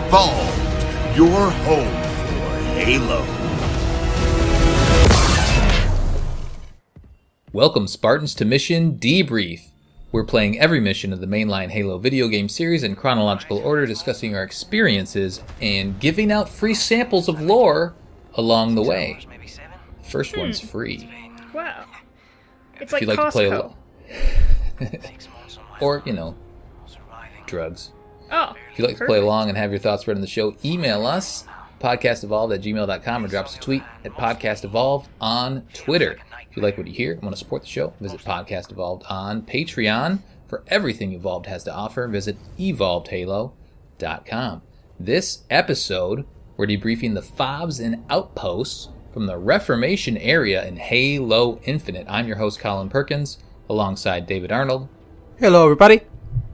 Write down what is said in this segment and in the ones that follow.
Evolved, your home for Halo. Welcome, Spartans, to Mission Debrief. We're playing every mission of the mainline Halo video game series in chronological order, discussing our experiences and giving out free samples of lore along the way. First one's free. Wow. It's If like you'd like Costco. to play or, drugs. Oh, If you'd like to play along and have your thoughts read on the show, email us, podcastevolved@gmail.com, or drop us a tweet at podcastevolved on Twitter. If you like what you hear and want to support the show, visit Podcast Evolved on Patreon. For everything Evolved has to offer, visit evolvedhalo.com. This episode, we're debriefing the FOBs and Outposts from the Reformation area in Halo Infinite. I'm your host, Colin Perkins, alongside David Arnold. Hello, everybody.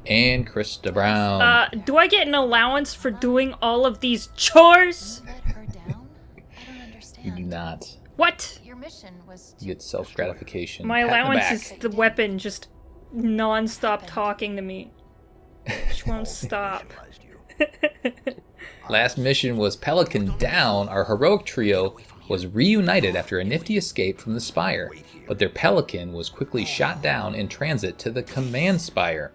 And Krista Brown. do I get an allowance for doing all of these chores? You do not. What? You get self-gratification. My Pat in the allowance back. is the weapon just non-stop talking to me. She won't stop. Last mission was Pelican Down. Our heroic trio was reunited after a nifty escape from the Spire, but their Pelican was quickly shot down in transit to the Command Spire.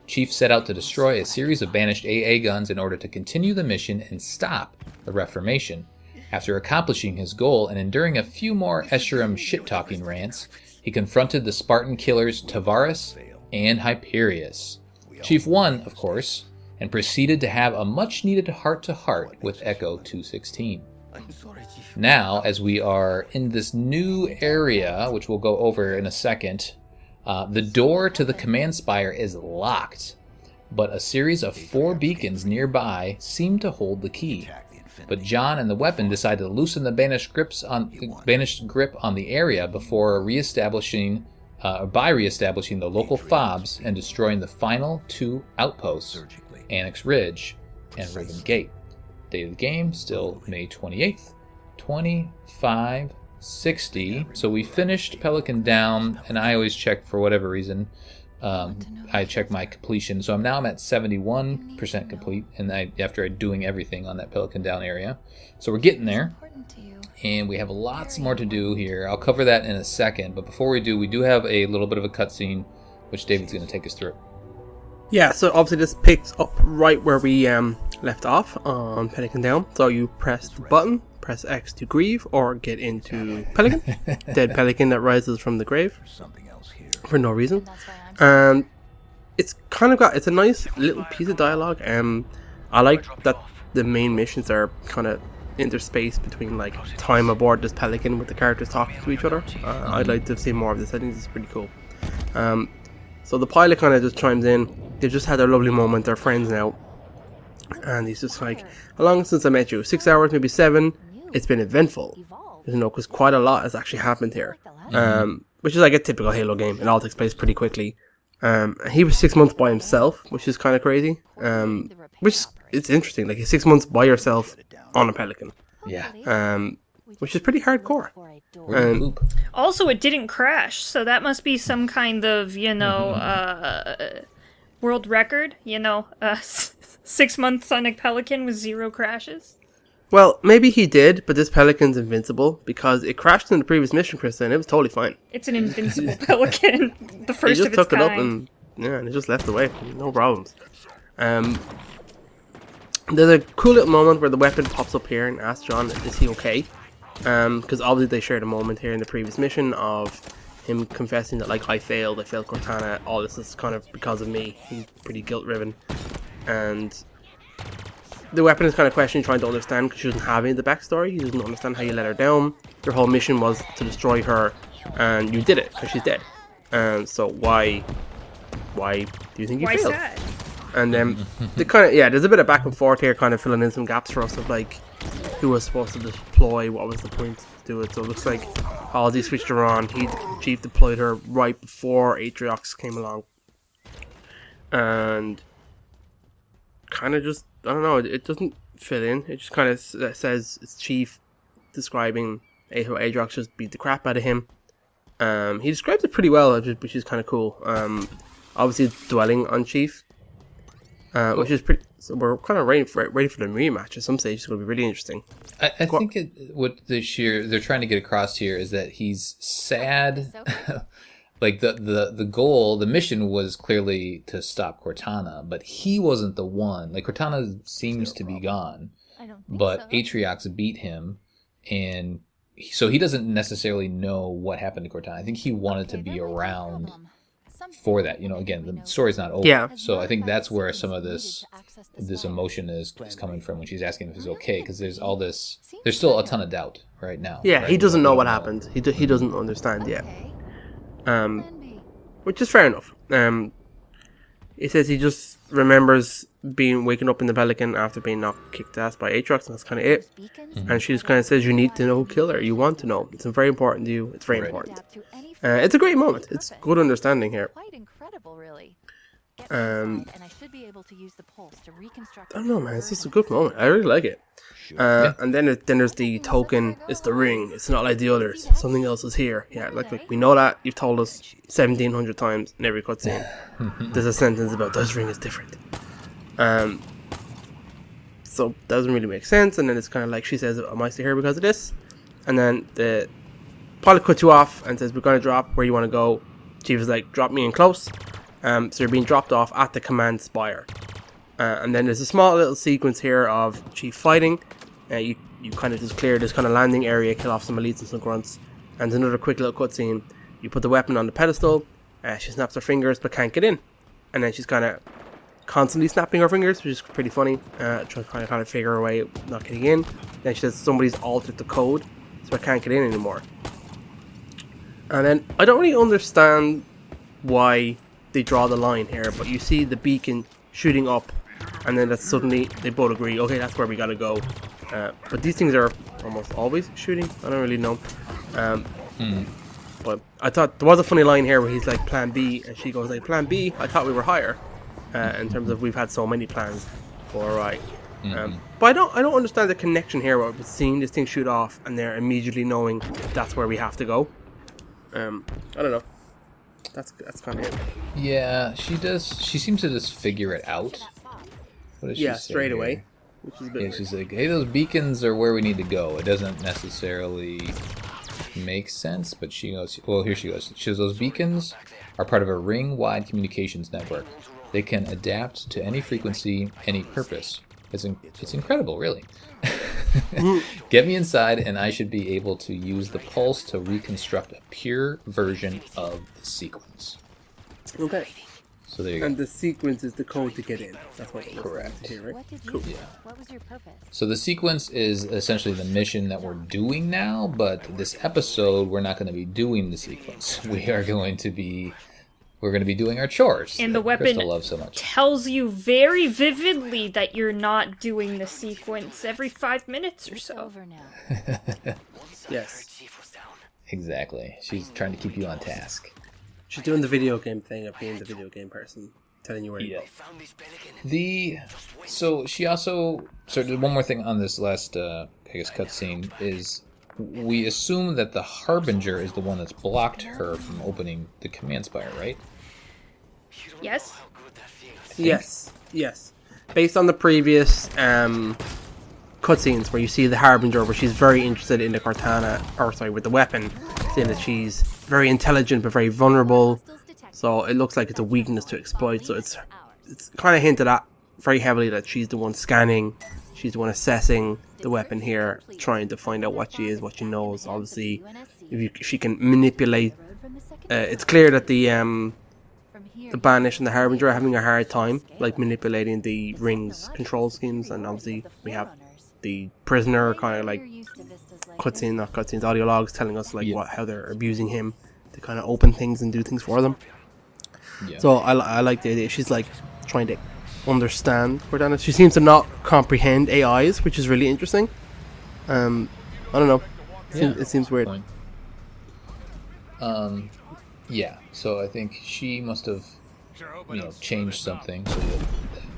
Chief set out to destroy a series of banished AA guns in order to continue the mission and stop the Reformation. After accomplishing his goal and enduring a few more Escharum shit-talking rants, he confronted the Spartan killers Tavares and Hyperius. Chief won, of course, and proceeded to have a much-needed heart-to-heart with Echo 216. Now, as we are in this new area, which we'll go over in a second, the door to the Command Spire is locked, but a series of 4 beacons nearby seem to hold the key. But John and the weapon decide to loosen the banished grip on the area before reestablishing the local FOBs and destroying the final 2 outposts, Annex Ridge and Ribbon Gate. Date of the game, still May 28th, 2560. So we finished Pelican Down, and I always check for whatever reason. I check my completion, so I'm at 71% complete, and after doing everything on that Pelican Down area. So we're getting there, and we have lots more to do here. I'll cover that in a second, but before we do have a little bit of a cutscene, which David's going to take us through. Yeah, so obviously this picks up right where we left off on Pelican Down. So you press the button, press X to grieve, or get into Pelican. Dead Pelican that rises from the grave for no reason. And it's a nice little piece of dialogue. I like that the main missions are kind of interspaced between like time aboard this Pelican with the characters talking to each other. I'd like to see more of this. I think this is pretty cool. So the pilot kind of just chimes in. They've just had their lovely moment. They're friends now. And he's just like, how long since I met you? 6 hours, maybe 7. It's been eventful. Because quite a lot has actually happened here. Which is like a typical Halo game. It all takes place pretty quickly. He was 6 months by himself, which is kind of crazy. It's interesting. Like, 6 months by yourself on a Pelican. Yeah. Which is pretty hardcore. Also, it didn't crash, so that must be some kind of, world record. 6 months on a Pelican with 0 crashes. Well, maybe he did, but this Pelican's invincible because it crashed in the previous mission, Krista, and it was totally fine. It's an invincible Pelican, the first of its kind. He just took it up and it just left away, no problems. There's a cool little moment where the weapon pops up here and asks John, is he okay? Because obviously they shared a moment here in the previous mission of him confessing that, like, I failed Cortana, all this is kind of because of me. He's pretty guilt-riven. And the weapon is kind of questioning, trying to understand, because she doesn't have any of the backstory. He doesn't understand how you let her down. Your whole mission was to destroy her, and you did it, because she's dead. So why do you think you failed? Sad? And then there's a bit of back and forth here, kind of filling in some gaps for us of like who was supposed to deploy, what was the point to do it. So it looks like Halsey switched her on. Chief deployed her right before Atriox came along, and kind of just, I don't know, it doesn't fit in. It just kind of says it's Chief describing how Atriox just beat the crap out of him. He describes it pretty well, which is kind of cool. Obviously dwelling on Chief. which is pretty. So we're kind of ready for the rematch at some stage. It's going to be really interesting. I think what they're trying to get across here is that he's sad. Like the goal, the mission was clearly to stop Cortana, but he wasn't the one. Like Cortana seems to be gone, but Atriox beat him, and so he doesn't necessarily know what happened to Cortana. I think he wanted to be around for that. Again, the story's not over. Yeah. So I think that's where some of this emotion is coming from when she's asking if he's okay, because there's still a ton of doubt right now. Yeah, right? he doesn't know what happened. He doesn't understand yet. Which is fair enough. He says he just remembers waking up in the Pelican after being kicked ass by Atriox, and that's kind of it. And she just kind of says, "You need to know who killed her. You want to know. It's very important to you. It's very important." It's a great moment. It's good understanding here. I don't know, man. It's just a good moment. I really like it. And then there's the token. It's the ring. It's not like the others. Something else is here. Yeah, like we know that. You've told us 1,700 times in every cutscene. There's a sentence about this ring is different. So that doesn't really make sense. And then it's kind of like she says, "Am I still here because of this?" And then the pilot cuts you off and says, "We're going to drop where you want to go." Chief is like, "Drop me in close." So you're being dropped off at the command spire. And then there's a small little sequence here of Chief fighting. You kind of just clear this kind of landing area, kill off some elites and some grunts. And another quick little cutscene. You put the weapon on the pedestal. She snaps her fingers but can't get in. And then she's kind of constantly snapping her fingers, which is pretty funny. Trying to kind of figure her way not getting in. Then she says somebody's altered the code, so I can't get in anymore. And then I don't really understand why they draw the line here, but you see the beacon shooting up, and then that's suddenly they both agree, okay, that's where we gotta go. But these things are almost always shooting. I don't really know. But I thought there was a funny line here where he's like, "Plan B," and she goes like, "Plan B? I thought we were higher." In terms of we've had so many plans for right. But I don't understand the connection here with seeing this thing shoot off and they're immediately knowing that's where we have to go. I don't know. That's kind of it. Yeah, she does. She seems to just figure it out. What does she say straight here? away. Which is a bit weird. She's like, "Hey, those beacons are where we need to go." It doesn't necessarily make sense, but she goes, well, here she goes. She says, "Those beacons are part of a ring-wide communications network. They can adapt to any frequency, any purpose." It's incredible, really. "Get me inside, and I should be able to use the pulse to reconstruct a pure version of the sequence." Okay. So there you go. And the sequence is the code to get in. That's what we're Correct. here, right? Cool. Yeah. What was your purpose? So the sequence is essentially the mission that we're doing now, but this episode we're not going to be doing the sequence. We're going to be doing our chores. And the that weapon Crystal loves so much. tells you very vividly that you're not doing the sequence every 5 minutes or It's so. over now. Yes. Exactly. She's trying to keep you on task. She's doing the video game thing of being the video game person, telling you where to go. So she also one more thing on this last cutscene is we assume that the Harbinger is the one that's blocked her from opening the command spire, right? Yes? Yes. Based on the previous cutscenes where you see the Harbinger, where she's very interested in the with the weapon, saying that she's very intelligent but very vulnerable. So it looks like it's a weakness to exploit. So it's kind of hinted at very heavily that she's the one scanning, she's the one assessing the weapon here, trying to find out what she is, what she knows. Obviously, she can manipulate. It's clear that the Banished and the Harbinger are having a hard time, like manipulating the ring's control schemes, and obviously we have the prisoner kind of like audio logs telling us like how they're abusing him to kind of open things and do things for them. Yeah. So I like the idea. She's like trying to understand Cortana. She seems to not comprehend AIs, which is really interesting. I don't know. It seems weird. Yeah. So I think she must have, changed something so that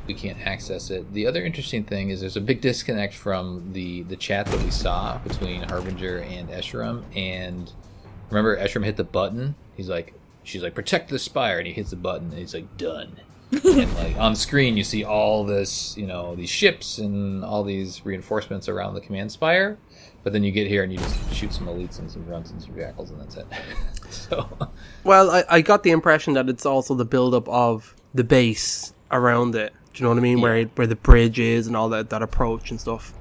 we can't access it. The other interesting thing is there's a big disconnect from the chat that we saw between Harbinger and Escharum. And remember, Escharum hit the button. She's like, "Protect the spire," and he hits the button, and he's like, "Done." And like on screen, you see all this, these ships and all these reinforcements around the command spire. But then you get here and you just shoot some elites and some grunts and some jackals, and that's it. So, well, I got the impression that it's also the build-up of the base around it. Do you know what I mean? Yeah. Where the bridge is and all that approach and stuff.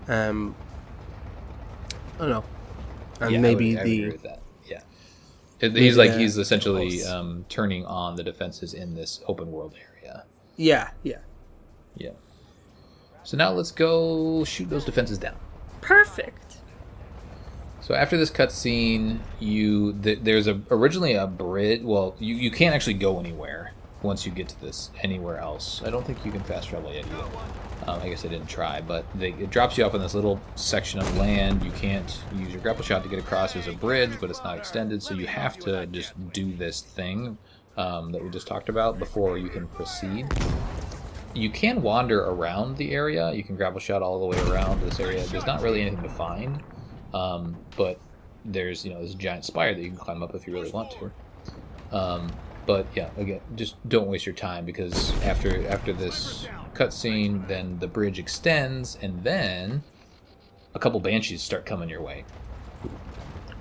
I don't know. And yeah, maybe I would agree with that. Yeah, he's essentially turning on the defenses in this open world area. Yeah. Yeah. So now let's go shoot those defenses down. Perfect. So after this cutscene, there's originally a bridge. Well, you can't actually go anywhere once you get to this anywhere else. I don't think you can fast travel yet either. I guess I didn't try, but it drops you off in this little section of land. You can't use your grapple shot to get across. There's a bridge, but it's not extended, so you have to just do this thing that we just talked about before you can proceed. You can wander around the area. You can grapple shot all the way around this area. There's not really anything to find, but there's this giant spire that you can climb up if you really want to. But yeah, again, just don't waste your time, because after this cutscene, then the bridge extends, and then a couple banshees start coming your way.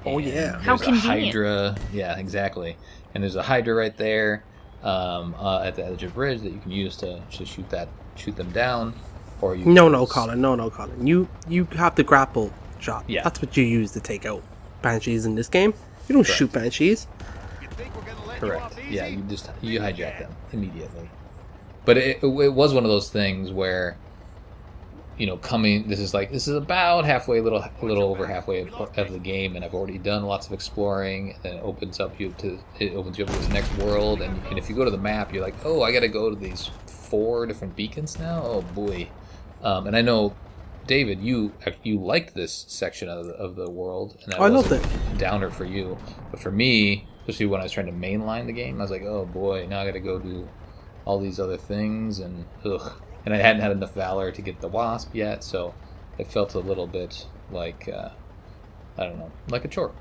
Oh yeah, How there's a convenient. hydra. Yeah, exactly. And there's a hydra right there at the edge of the bridge that you can use to shoot them down. Or you No, Colin. You have the grapple shot. Yeah. That's what you use to take out banshees in this game. You don't Correct. shoot banshees. Correct. Yeah, you hijack them immediately. But it was one of those things where, this is about halfway, a little over halfway of the game, and I've already done lots of exploring. And then it opens you up to this next world, and if you go to the map, you're like, oh, I got to go to these 4 different beacons now. Oh boy. And I know, David, you liked this section of the world, and that I loved wasn't it. a downer for you. But for me, especially when I was trying to mainline the game, I was like, oh boy, now I got to go do all these other things, and ugh. And I hadn't had enough valor to get the wasp yet, so it felt a little bit like I don't know, like a chore.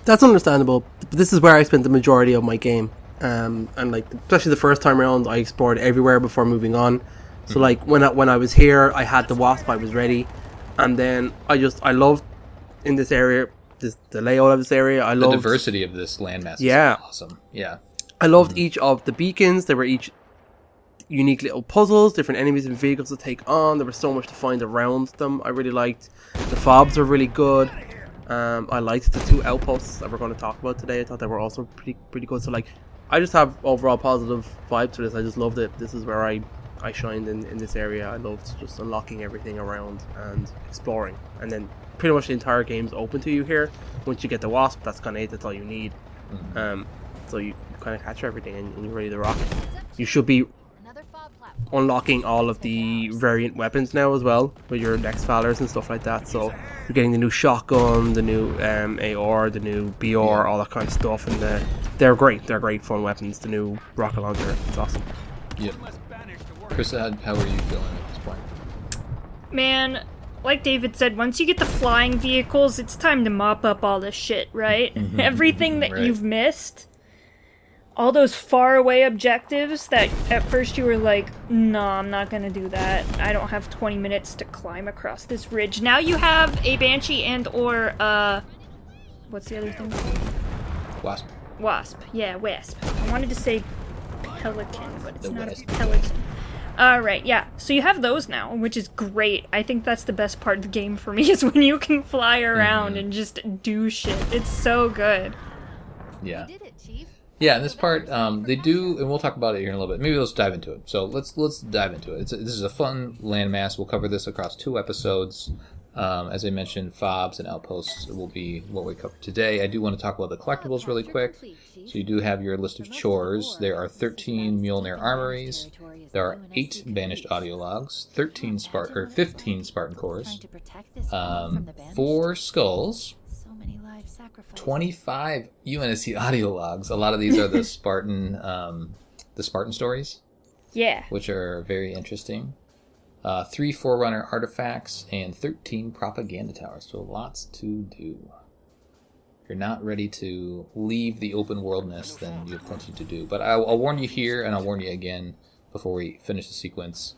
That's understandable. But this is where I spent the majority of my game, and like especially the first time around, I explored everywhere before moving on. So like when I was here, I had the wasp, I was ready, and then I loved in this area, the layout of this area. I The loved diversity of this landmass Yeah. is awesome. Yeah. I loved each of the beacons. They were each unique little puzzles, different enemies and vehicles to take on. There was so much to find around them. I really liked. The FOBs were really good. I liked the 2 outposts that we're going to talk about today. I thought they were also pretty good. So like, I just have overall positive vibes to this. I just loved it. This is where I shined in this area. I loved just unlocking everything around and exploring. And then pretty much the entire game's open to you here. Once you get the wasp, that's kind of it. That's all you need. So you kind of catch everything and you're ready to rock. You should be unlocking all of the variant weapons now as well with your next valors and stuff like that. So you're getting the new shotgun, the new AR, the new BR, all that kind of stuff, and they're great. They're great fun weapons. The new rocket launcher, it's awesome. Yep. Chris, how are you feeling at this point? Man, like David said, once you get the flying vehicles, it's time to mop up all this shit, right? Everything that Right. you've missed. All those faraway objectives that at first you were like, no, I'm not gonna do that. I don't have 20 minutes to climb across this ridge. Now you have a Banshee and or, what's the other thing called? Wasp. Wasp. Yeah, Wasp. I wanted to say Pelican, but it's The not Wasp. a Pelican. Alright, yeah. So you have those now, which is great. I think that's the best part of the game for me, is when you can fly around and just do shit. It's so good. Yeah. Did it, Chief? Yeah, in this part, they do, and we'll talk about it here in a little bit. Maybe let's dive into it. So let's dive into it. This is a fun landmass. We'll cover this across 2 episodes. As I mentioned, FOBs and outposts will be what we cover today. I do want to talk about the collectibles really quick. So you do have your list of chores. There are 13 Mjolnir armories. There are 8 banished audio logs, 15 Spartan cores, 4 skulls, 25 UNSC audio logs. A lot of these are the Spartan stories, Yeah. which are very interesting. 3 Forerunner artifacts and 13 propaganda towers. So lots to do. you're not ready to leave the open worldness, then you have plenty to do. But I'll warn you here, and I'll warn you again before we finish the sequence.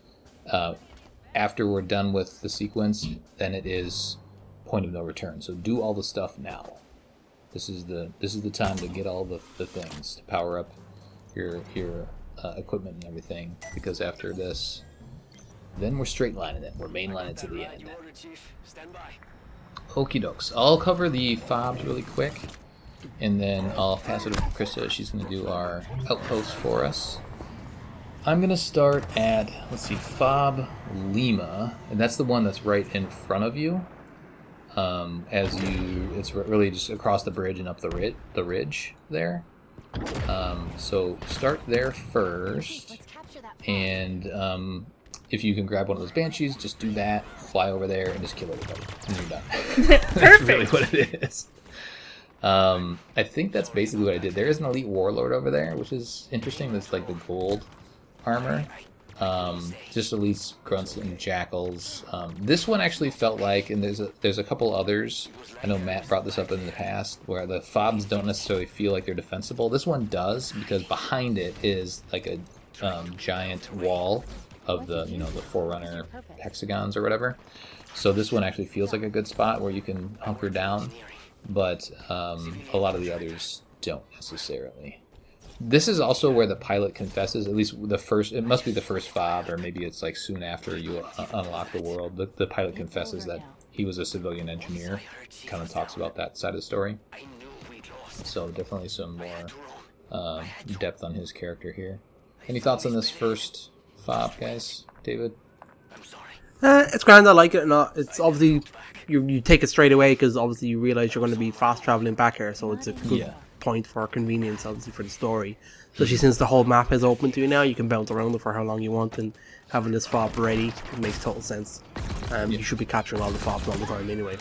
After we're done with the sequence, then it is point of no return. So do all the stuff now. This is the time to get all the things to power up your equipment and everything. Because after this, then we're straight lining it. We're mainlining to the end. Okie dokes. I'll cover the FOBs really quick, and then I'll pass it over to Krista. She's going to do our outposts for us. I'm going to start at, let's see, FOB Lima, and that's the one that's right in front of you. It's really just across the bridge and up the ridge there. So start there first, and if you can grab one of those Banshees, just do that, fly over there, and just kill everybody, and you're done. Perfect. That's really what it is. I think that's basically what I did. There is an Elite Warlord over there, which is interesting. That's like the gold armor. Just Elites, Grunts, and Jackals. This one actually felt like, and there's a couple others, I know Matt brought this up in the past, where the FOBs don't necessarily feel like they're defensible. This one does, because behind it is like a giant wall of the Forerunner hexagons or whatever. So this one actually feels like a good spot where you can hunker down, but a lot of the others don't necessarily. This is also where the pilot confesses, at least it must be the first FOB, or maybe it's like soon after you unlock the world. The pilot confesses that he was a civilian engineer, kind of talks about that side of the story. So definitely some more depth on his character here. Any thoughts on this first FOB, guys? David? It's grand. I like it or not. It's obviously you take it straight away because obviously you realize you're going to be fast traveling back here, so it's a good point for convenience, obviously, for the story. Especially since the whole map is open to you now, you can bounce around it for how long you want, and having this FOB ready, it makes total sense. You should be capturing all the FOBs all the time anyway.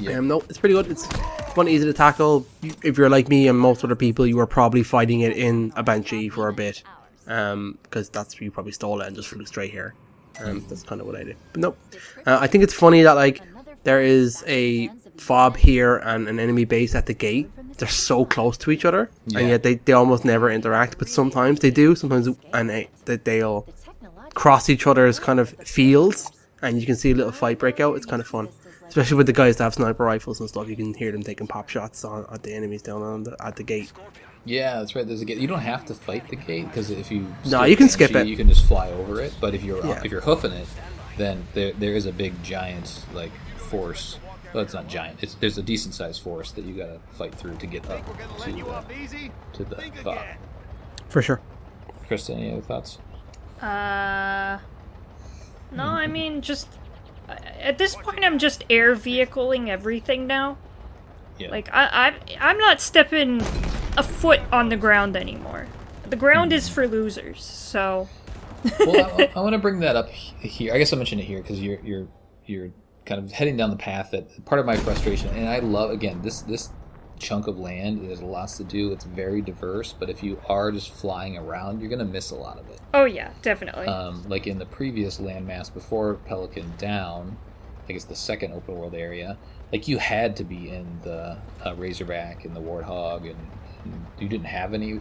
No, it's pretty good. It's fun, easy to tackle. If you're like me and most other people, you were probably fighting it in a Banshee for a bit, because that's where you probably stole it and just flew straight here. That's kind of what I did. But no, I think it's funny that like there is a FOB here and an enemy base at the gate. They're so close to each other, and yet they almost never interact. But sometimes they do. Sometimes they'll cross each other's kind of fields, and you can see a little fight break out. It's kind of fun, especially with the guys that have sniper rifles and stuff. You can hear them taking pop shots at the enemies down at the gate. Yeah, that's right. There's a gate. You don't have to fight the gate, because if you you can skip it. You can just fly over it. But if you're hoofing it, then there is a big giant like force. Well, it's not giant. There's a decent sized force that you gotta fight through to get up to the FOB. For sure. Krista, any other thoughts? No, I mean, just at this point, I'm just air vehicling everything now. Yeah. Like I'm not stepping a foot on the ground anymore. The ground is for losers. So. Well, I want to bring that up here. I guess I mentioned it here because you're kind of heading down the path that part of my frustration, and I love, again, this chunk of land. There's lots to do. It's very diverse, but if you are just flying around, you're going to miss a lot of it. Oh yeah, definitely. Like in the previous landmass before Pelican Down, I guess the second open world area, like you had to be in the Razorback and the Warthog, and you didn't have any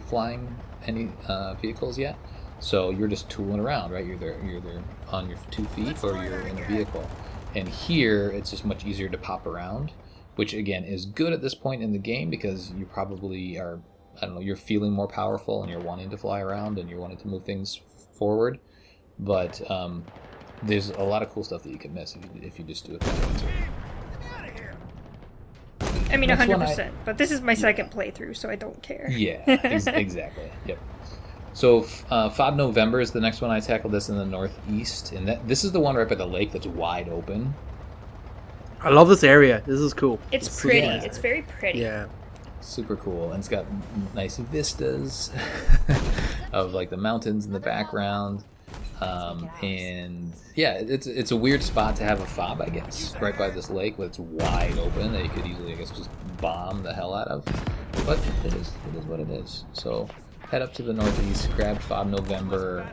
vehicles yet, so you're just tooling around, right? You're there on your 2 feet, or you're in a vehicle. And here, it's just much easier to pop around, which again is good at this point in the game because you probably are, I don't know, you're feeling more powerful and you're wanting to fly around and you're wanting to move things forward. But there's a lot of cool stuff that you can miss if you just do it that way too. I mean, 100%. But this is my second playthrough, so I don't care. Yeah, exactly. Yep. So FOB November is the next one. I tackled this in the northeast, and this is the one right by the lake that's wide open. I love this area. This is cool. It's pretty. Yeah. It's very pretty. Yeah. Super cool, and it's got nice vistas of like the mountains in the background, and yeah, it's a weird spot to have a FOB, I guess, right by this lake, but it's wide open that you could easily, I guess, just bomb the hell out of. But it is what it is. So. Head up to the northeast, grab FOB November.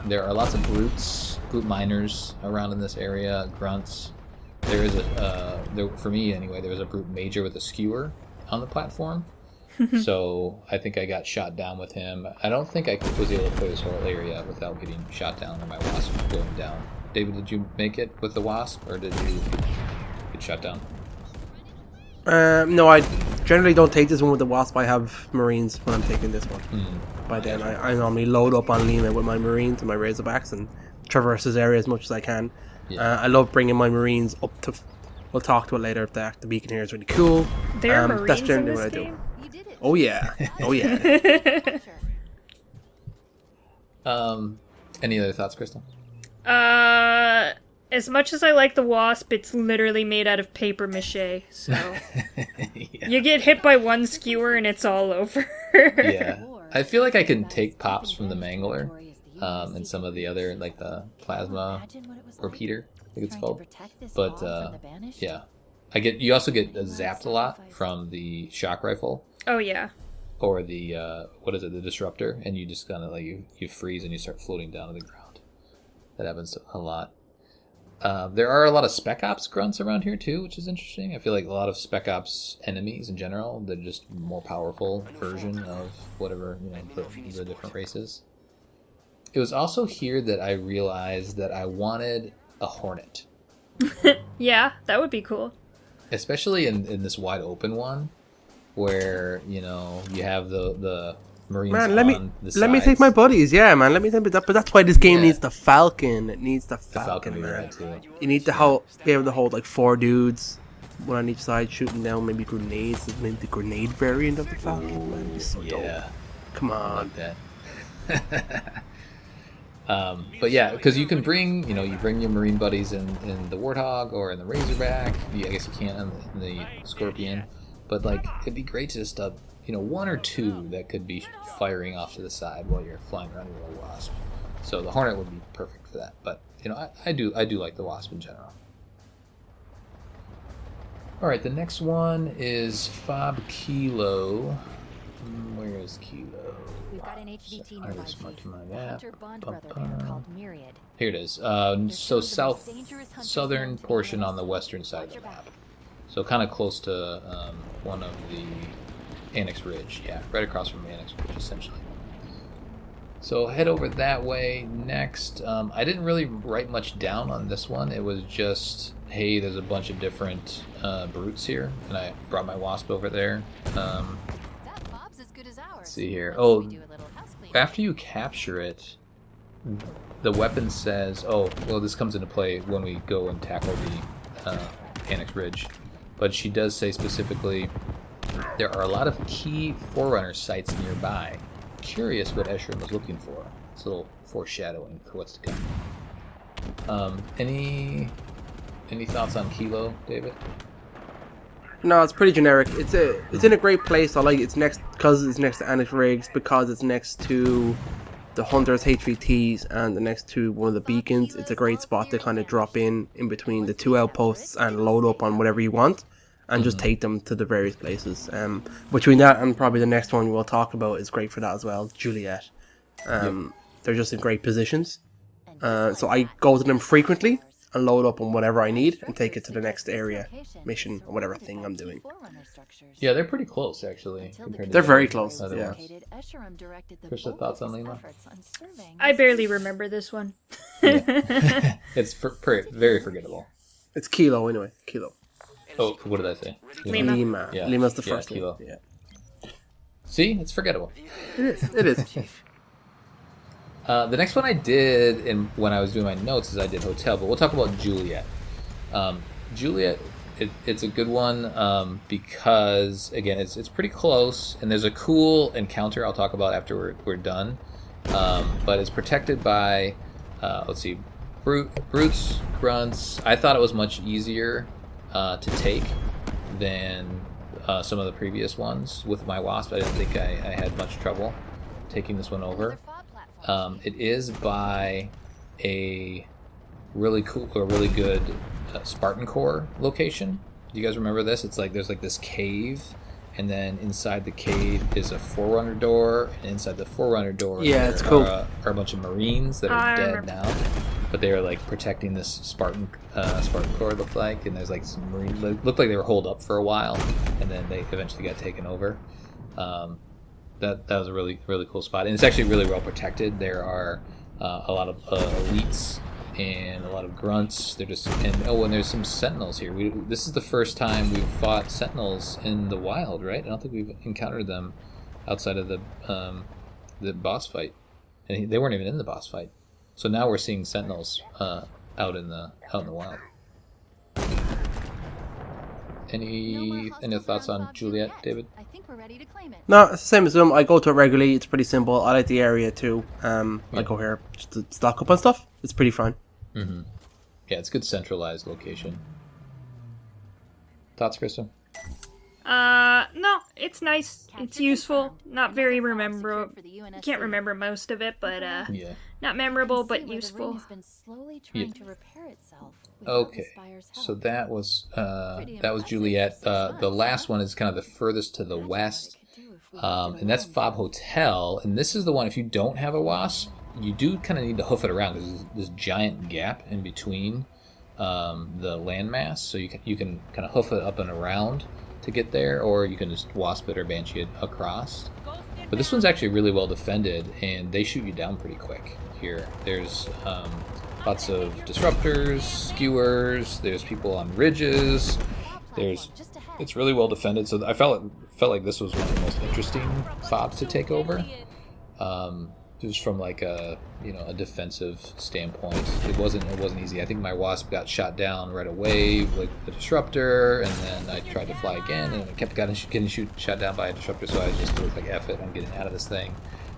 There are lots of brute miners around in this area, grunts. There is for me anyway, there was a brute major with a skewer on the platform. So I think I got shot down with him. I don't think I was able to play this whole area without getting shot down or my wasp going down. David, did you make it with the wasp, or did you get shot down? No, I generally don't take this one with the wasp. I have marines when I'm taking this one. By then, I normally load up on Lima with my marines and my razorbacks and traverse this area as much as I can. Yeah. I love bringing my marines up to. We'll talk to it later. If the beacon here is really cool. There are marines that's generally in this what I do. game? Oh yeah, oh yeah. Any other thoughts, Crystal? As much as I like the wasp, it's literally made out of paper mache. So you get hit by one skewer and it's all over. Yeah, I feel like I can take pops from the mangler, and some of the other like the plasma repeater, I think it's called. But yeah, you also get zapped a lot from the shock rifle. Oh yeah. Or the the disruptor, and you just kind of like you freeze and you start floating down to the ground. That happens a lot. There are a lot of Spec Ops grunts around here too, which is interesting. I feel like a lot of Spec Ops enemies in general, they're just more powerful version of whatever the different races. It was also here that I realized that I wanted a Hornet. Yeah, that would be cool. Especially in this wide open one, where you have the Marines man, on the sides. Let me take my buddies. Yeah, man. Let me take that. But that's why this game needs the Falcon. It needs the Falcon, man. You need to be able to hold like 4 dudes, one on each side, shooting down maybe grenades. Maybe the grenade variant of the Falcon. Man, it'd be so dope. Come on. I like that. But yeah, because you can bring your Marine buddies in the Warthog or in the Razorback. I guess you can't in the Scorpion. But like, it'd be great to just 1 or 2 that could be firing off to the side while you're flying around with a Wasp. So the Hornet would be perfect for that. But I do like the Wasp in general. All right, the next one is FOB Kilo. Where is Kilo? We've got an HVT I nearby, just marked Chief. my A map. hunter bond brother there called Myriad. Here it is. So southern portion on the western side of the map. So kind of close to one of the Annex Ridge. Yeah, right across from Annex Ridge, essentially. So head over that way. Next, I didn't really write much down on this one. It was just, hey, there's a bunch of different brutes here, and I brought my Wasp over there. Let's see here. Oh, after you capture it, the weapon says, oh, well, this comes into play when we go and tackle the Annex Ridge. But she does say specifically, there are a lot of key Forerunner sites nearby. Curious what Escher was looking for. It's a little foreshadowing for what's to come. Any thoughts on Kilo, David? No, it's pretty generic. It's in a great place. I like it. It's next to Annex Rigs, because it's next to the Hunters HVTs and the next to one of the beacons. It's a great spot to kind of drop in between the 2 outposts and load up on whatever you want and just take them to the various places. Between that and probably the next one we'll talk about is great for that as well, Juliet. They're just in great positions. So I go to them frequently and load up on whatever I need and take it to the next area, mission, or whatever thing I'm doing. Yeah, they're pretty close, actually. They're very close, yeah. Krista, thoughts on Lima? I barely remember this one. Yeah. It's very forgettable. It's Kilo, anyway. Kilo. Oh, what did I say? Lima. Yeah. Lima's the first Kilo. one. Yeah. See? It's forgettable. It is. The next one I did when I was doing my notes is I did Hotel, but we'll talk about Juliet. Juliet, it's a good one because, again, it's pretty close, and there's a cool encounter I'll talk about after we're done. But it's protected by, let's see, brutes, grunts. I thought it was much easier to take than some of the previous ones with my Wasp. I didn't think I had much trouble taking this one over. It is by a really good Spartan Core location. Do you guys remember this? It's like there's like this cave, and then inside the cave is a Forerunner door, and inside the Forerunner door it's cool. are a bunch of Marines that are dead now. but they were like protecting this Spartan core, it looked like, and there's like some marine looked like they were holed up for a while, and then they eventually got taken over. That was a really cool spot, and it's actually really well protected. There are a lot of elites and a lot of grunts. They're just and there's some sentinels here. This is the first time we've fought sentinels in the wild, right? I don't think we've encountered them outside of the boss fight, and they weren't even in the boss fight. So now we're seeing sentinels out in the wild. Any thoughts on Juliet, David? I think we're ready to claim it. No, it's the same as them. I go to it regularly. It's pretty simple. I like the area too. I go here just to stock up on stuff. It's pretty fun. Mm-hmm. Yeah, it's a good centralized location. Thoughts, Krista? No, it's nice. It's useful. Not very memorable. Can't remember most of it, but Yeah. not memorable but useful. Okay, so that was Juliet. The last one is kind of the furthest to the west, and that's Fob Hotel. And this is the one. If you don't have a wasp, you do kind of need to hoof it around because there's this giant gap in between the landmass, so you can kind of hoof it up and around to get there, or you can just wasp it or banshee it across. But this one's actually really well defended, and they shoot you down pretty quick here. There's lots of disruptors, skewers, there's people on ridges, it's really well defended, so I felt like this was one of the most interesting FOBs to take over. Just from like a defensive standpoint, it wasn't easy. I think my wasp got shot down right away with the disruptor, and then I tried to fly again, and I kept getting shot down by a disruptor. So I just was like, "F it, I'm getting out of this thing,"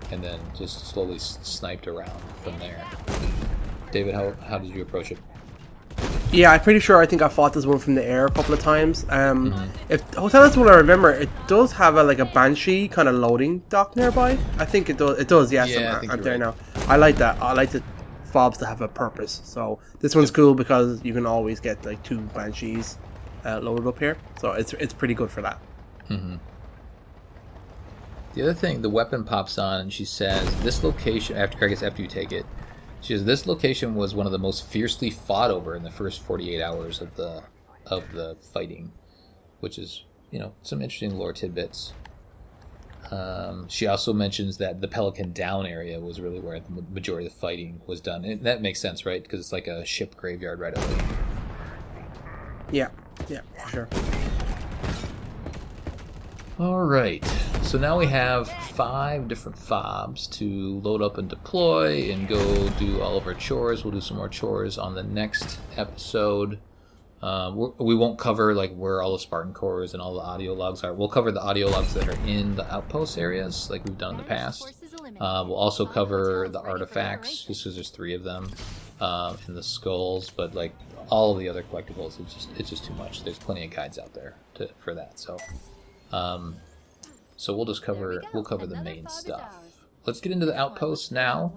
and then just slowly sniped around from there. David, how did you approach it? Yeah, I'm pretty sure. I think I fought this one from the air a couple of times. If Hotel is what I remember, it does have a banshee kind of loading dock nearby. I think it does. It does. Yes, Yeah, I'm there now. I like that. I like the FOBs to have a purpose. So this one's cool because you can always get like 2 banshees loaded up here. So it's pretty good for that. Mm-hmm. The other thing, the weapon pops on, and she says, "This location." After you take it. She says, "This location was one of the most fiercely fought over in the first 48 hours of the fighting," which is, some interesting lore tidbits. She also mentions that the Pelican Down area was really where the majority of the fighting was done. And that makes sense, right? Because it's like a ship graveyard right away. Yeah, for sure. All right, so now we have 5 different FOBs to load up and deploy and go do all of our chores. We'll do some more chores on the next episode. We won't cover like where all the Spartan cores and all the audio logs are. We'll cover the audio logs that are in the outpost areas like we've done in the past. We'll also cover the artifacts, just because there's 3 of them, and the skulls, but like all of the other collectibles, it's just too much. There's plenty of guides out there for that, so we'll cover the main stuff. Let's get into the outposts now.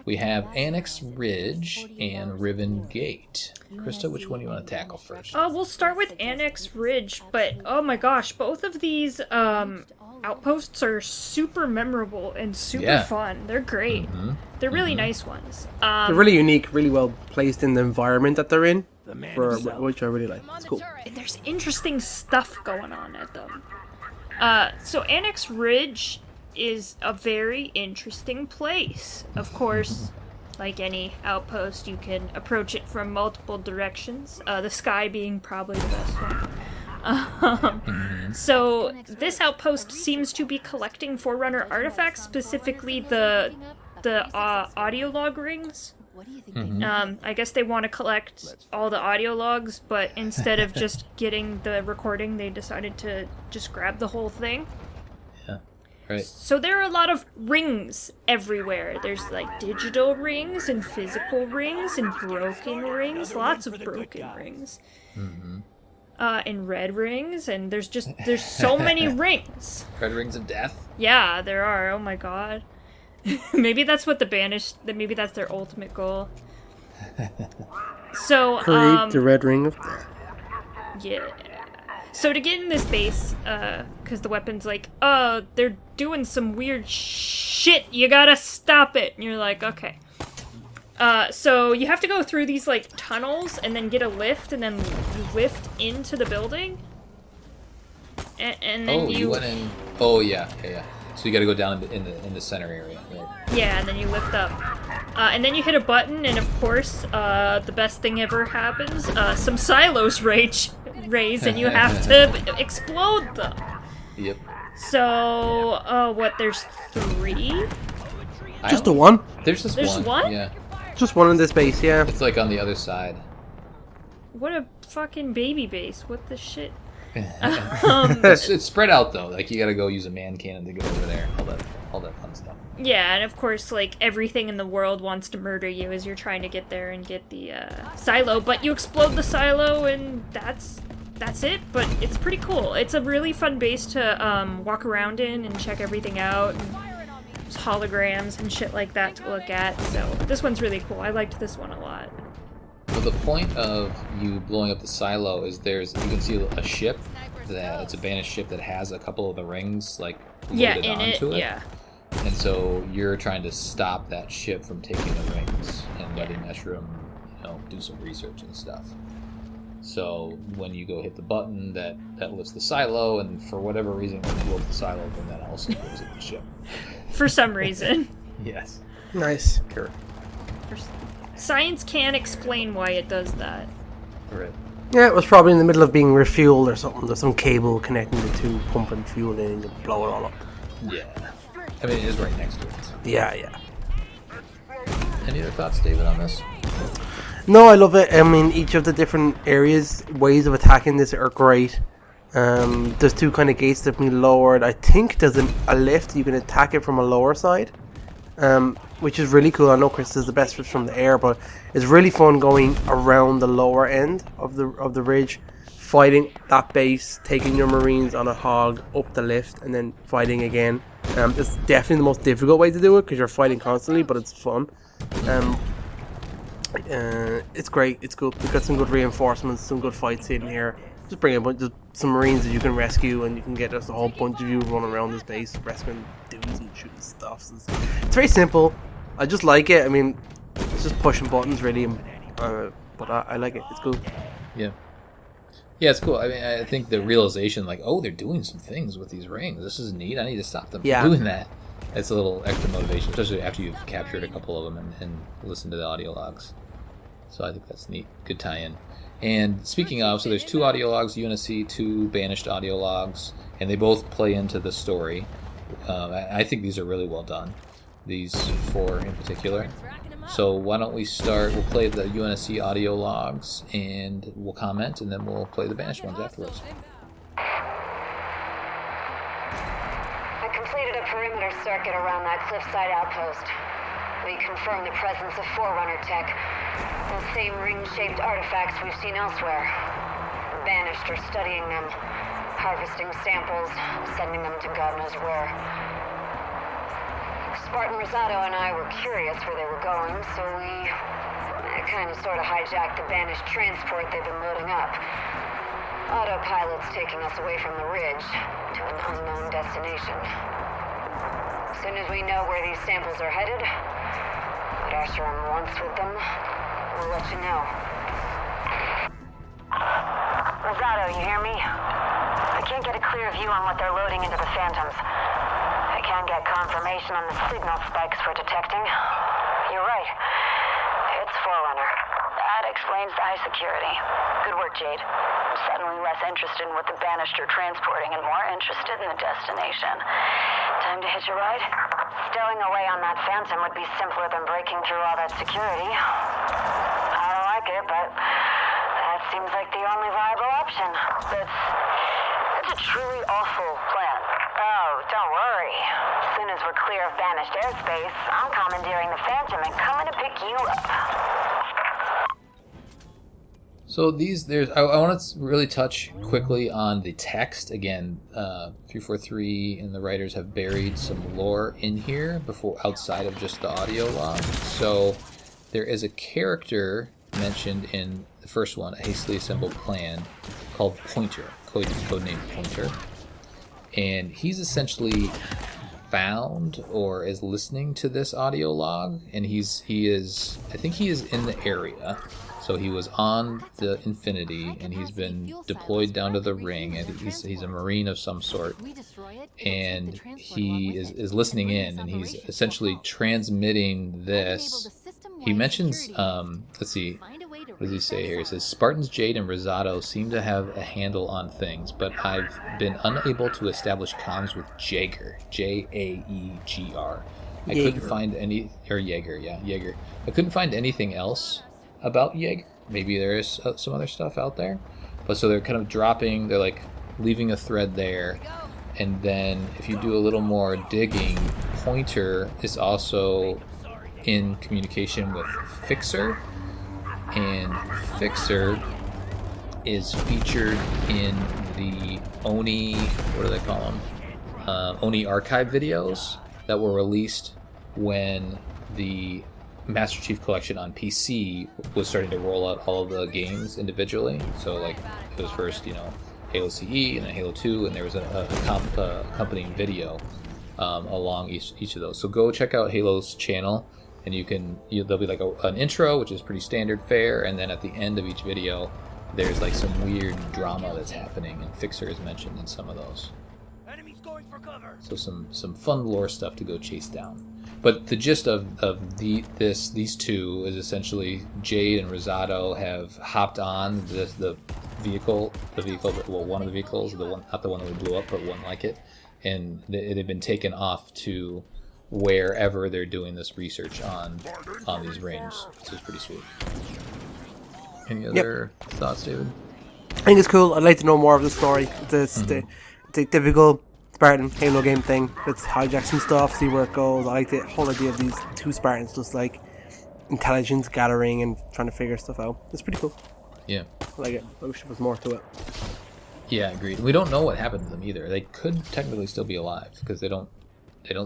We have Annex Ridge and Riven Gate. Krista, which one do you want to tackle first? We'll start with Annex Ridge, but oh my gosh, both of these outposts are super memorable and super fun. They're great. Mm-hmm. They're really nice ones. They're really unique, really well placed in the environment that they're in, which I really like. It's cool. And there's interesting stuff going on at them. So Annex Ridge is a very interesting place. Of course, like any outpost, you can approach it from multiple directions, the sky being probably the best one. So this outpost seems to be collecting Forerunner artifacts, specifically the audio log rings. I guess they want to collect all the audio logs, but instead of just getting the recording, they decided to just grab the whole thing. Yeah, right. So there are a lot of rings everywhere. There's like digital rings and physical rings and broken rings, lots of broken rings. And red rings, and there's so many rings. Red rings of death? Yeah, there are. Oh my god. Maybe that's what maybe that's their ultimate goal. So, create the red ring of death. Yeah. So to get in this base, because the weapon's like, they're doing some weird shit, you gotta stop it. And you're like, okay. So you have to go through these like tunnels and then get a lift, and then you lift into the building. And then you went in. Oh yeah. So you got to go down in the center area. Right? Yeah, and then you lift up. And then you hit a button, and of course, the best thing ever happens. Some silos raise, and you have to explode them. Yep. So, there's 3? Just the one? There's just There's one? Yeah. Just one in this base, yeah. It's like on the other side. What a fucking baby base. What the shit? It's spread out, though. Like, you gotta go use a man cannon to get over there. All that fun stuff. Yeah, and of course, like, everything in the world wants to murder you as you're trying to get there and get the silo, but you explode the silo, and that's it, but it's pretty cool. It's a really fun base to walk around in and check everything out, and there's holograms and shit like that to look at, so this one's really cool. I liked this one a lot. Well, the point of you blowing up the silo is you can see a ship, it's a banished ship that has a couple of the rings, like, loaded onto it. Yeah. And so you're trying to stop that ship from taking the rings and letting Mushroom, do some research and stuff. So when you go hit the button, that lifts the silo, and for whatever reason, when you blow up the silo, then that also goes in the ship. For some reason. Yes. Nice. Sure. Science can't explain why it does that. Right. Yeah, it was probably in the middle of being refueled or something. There's some cable connecting the two, pumping fuel in and blow it all up. Yeah. I mean, it is right next to it. So. Yeah. Any other thoughts, David, on this? No, I love it. I mean, each of the different areas, ways of attacking this are great. There's 2 kind of gates that have been lowered. I think there's a lift. You can attack it from a lower side, which is really cool. I know Chris is the best from the air, but it's really fun going around the lower end of the ridge, fighting that base, taking your marines on a hog up the lift, and then fighting again. It's definitely the most difficult way to do it because you're fighting constantly, but it's fun. It's great. It's good. We've got some good reinforcements, some good fights in here. Just bring a bunch of some marines that you can rescue, and you can get just a whole bunch of you running around this base, rescuing dudes and shooting stuff. It's very simple. I just like it. I mean, it's just pushing buttons, really. But I like it. It's cool. Yeah. Yeah, it's cool. I mean, I think the realization, like, they're doing some things with these rings. This is neat. I need to stop them from doing that. It's a little extra motivation, especially after you've captured a couple of them and listened to the audio logs. So I think that's neat. Good tie-in. And speaking of, so there's 2 audio logs, UNSC, 2 banished audio logs, and they both play into the story. I think these are really well done, these 4 in particular. So why don't we start, we'll play the UNSC audio logs, and we'll comment, and then we'll play the banished ones afterwards. I completed a perimeter circuit around that cliffside outpost. We confirmed the presence of Forerunner tech, those same ring-shaped artifacts we've seen elsewhere. The Banished are studying them, harvesting samples, sending them to God knows where. Spartan Rosado and I were curious where they were going, so we kind of sort of hijacked the Banished transport they've been loading up. Autopilot's taking us away from the ridge to an unknown destination. As soon as we know where these samples are headed, what Asheron wants with them, we'll let you know. Rosado, you hear me? I can't get a clear view on what they're loading into the Phantoms. I can't get confirmation on the signal spikes we're detecting. You're right. It's Forerunner. That explains the high security. Good work, Jade. I'm suddenly less interested in what the Banished are transporting and more interested in the destination. Time to hitch a ride? Stowing away on that Phantom would be simpler than breaking through all that security. I don't like it, but that seems like the only viable option. That's a truly awful plan. Oh, don't worry. As soon as we're clear of Banished airspace, I'm commandeering the Phantom and coming to pick you up. So I want to really touch quickly on the text. Again, 343 and the writers have buried some lore in here outside of just the audio log. So there is a character mentioned in the first one, a hastily assembled plan, called Pointer, codenamed Pointer. And he's essentially found or is listening to this audio log, and he is I think he is in the area. So he was on the Infinity, and he's been deployed down to the ring, and he's a Marine of some sort, and he is listening in, and he's essentially transmitting this. He mentions, let's see, what does he say here? He says, Spartans, Jade, and Rosado seem to have a handle on things, but I've been unable to establish comms with Jaeger, Jaegr. I couldn't find any, or Jaeger, yeah, Jaeger. I couldn't find anything else about Jaeger. Maybe there is some other stuff out there. But so they're kind of dropping, they're like leaving a thread there. And then if you do a little more digging, Pointer is also in communication with Fixer. And Fixer is featured in the Oni, what do they call them? Oni archive videos that were released when the Master Chief Collection on PC was starting to roll out all of the games individually. So like it was first, Halo CE and then Halo 2, and there was a accompanying video along each of those. So go check out Halo's channel, and there'll be like an intro, which is pretty standard fare, and then at the end of each video, there's like some weird drama that's happening, and Fixer is mentioned in some of those. So some fun lore stuff to go chase down. But the gist of these two is essentially Jade and Rosado have hopped on the vehicle that, well, one of the vehicles, not the one that we blew up, but one like it, and it had been taken off to wherever they're doing this research on these rings. This is pretty sweet. Any other thoughts, David? I think it's cool. I'd like to know more of the story. The typical Spartan Halo game thing. Let's hijack some stuff, see where it goes. I like the whole idea of these two Spartans just like intelligence gathering and trying to figure stuff out. It's pretty cool. Yeah. I like it. I wish there was more to it. Yeah, agreed. We don't know what happened to them either. They could technically still be alive because they don't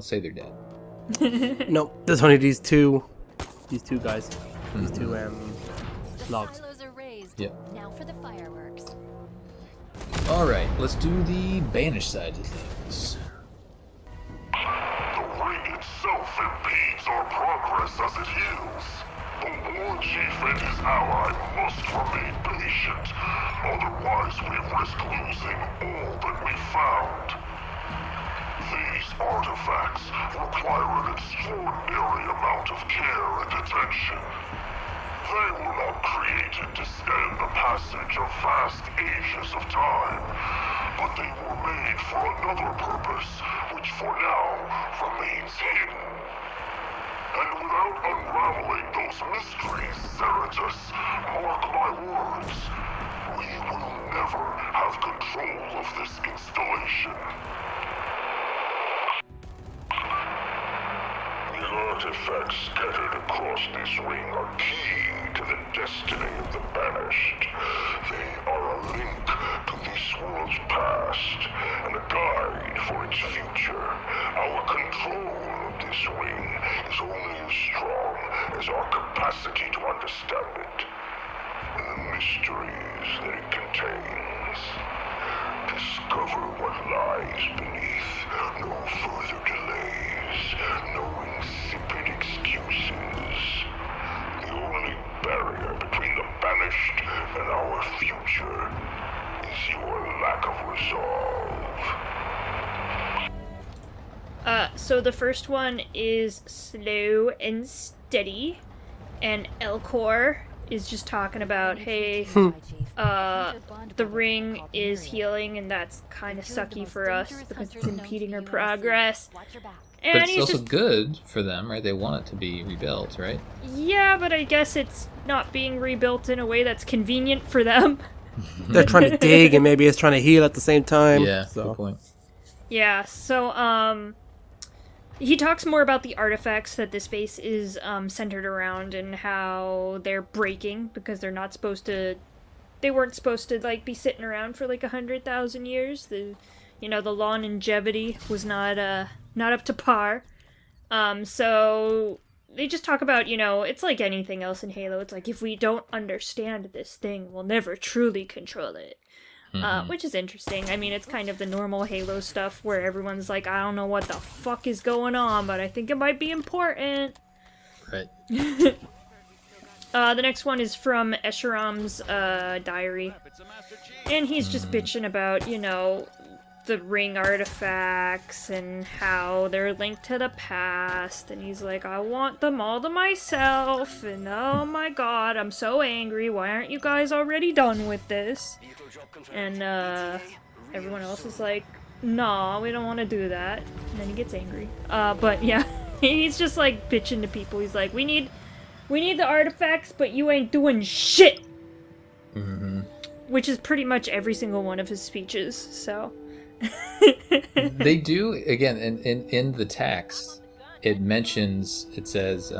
say they're dead. No, there's only these two guys. These two logs. Yeah. Now for the fireworks. Alright, let's do the Banished side of things. The ring itself impedes our progress as it heals. The war chief and his ally must remain patient, otherwise we risk losing all that we found. These artifacts require an extraordinary amount of care and attention. They were not created to stem the passage of vast ages of time, but they were made for another purpose, which for now remains hidden. And without unraveling those mysteries, Zeratus, mark my words, we will never have control of this installation. The artifacts scattered across this ring are key to the destiny of the Banished. They are a link to this world's past and a guide for its future. Our control of this ring is only as strong as our capacity to understand it and the mysteries that it contains. Discover what lies beneath. No further delays. No insipid excuses. The only barrier between the Banished and our future is your lack of resolve. So the first one is slow and steady, and Elcor is just talking about, hey, the ring is healing, and that's kind of sucky for us because it's impeding our progress. And But it's he's also just, good for them, right? They want it to be rebuilt, right? yeah, but I guess it's not being rebuilt in a way that's convenient for them. They're trying to dig, and maybe it's trying to heal at the same time. Yeah, so. good point. Yeah, so, he talks more about the artifacts that this base is, centered around and how they're breaking because they're not supposed to, they weren't supposed to, like, be sitting around for, like, 100,000 years. The longevity was not up to par. So they just talk about, it's like anything else in Halo. It's like, if we don't understand this thing, we'll never truly control it. which is interesting. I mean, it's kind of the normal Halo stuff where everyone's like, I don't know what the fuck is going on, but I think it might be important. Right. The next one is from Esheram's diary. And he's just bitching about, you know, the ring artifacts and how they're linked to the past. And he's like, I want them all to myself. And oh my god, I'm so angry. Why aren't you guys already done with this? And everyone else is like, nah, we don't want to do that. And then he gets angry. But yeah, he's just like bitching to people. He's like, we need the artifacts, but you ain't doing shit! Which is pretty much every single one of his speeches, so... They do, again, in the text, it says,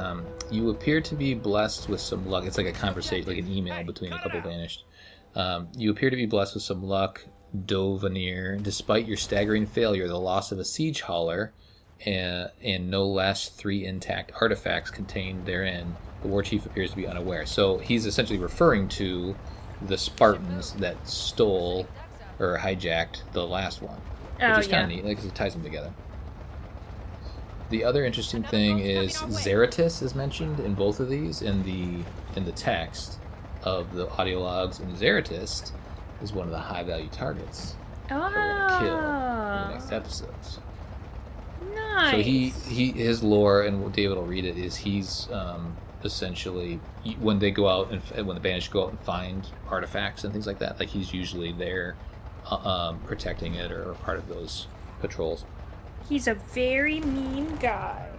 you appear to be blessed with some luck. It's like a conversation, like an email between a couple Banished. You appear to be blessed with some luck, Dovanir, despite your staggering failure, the loss of a siege hauler, and no less 3 intact artifacts contained therein. The war chief appears to be unaware. So he's essentially referring to the Spartans that stole or hijacked the last one, which is kind of neat, because it ties them together. The other interesting thing is Zeratis is mentioned in both of these in the text of the audio logs, and Zeratis is one of the high value targets that we're gonna kill in the next episodes. Nice. So his lore, and David will read it, is he's essentially, when they go out and when the Banished go out and find artifacts and things like that, like he's usually there protecting it or part of those patrols. He's a very mean guy.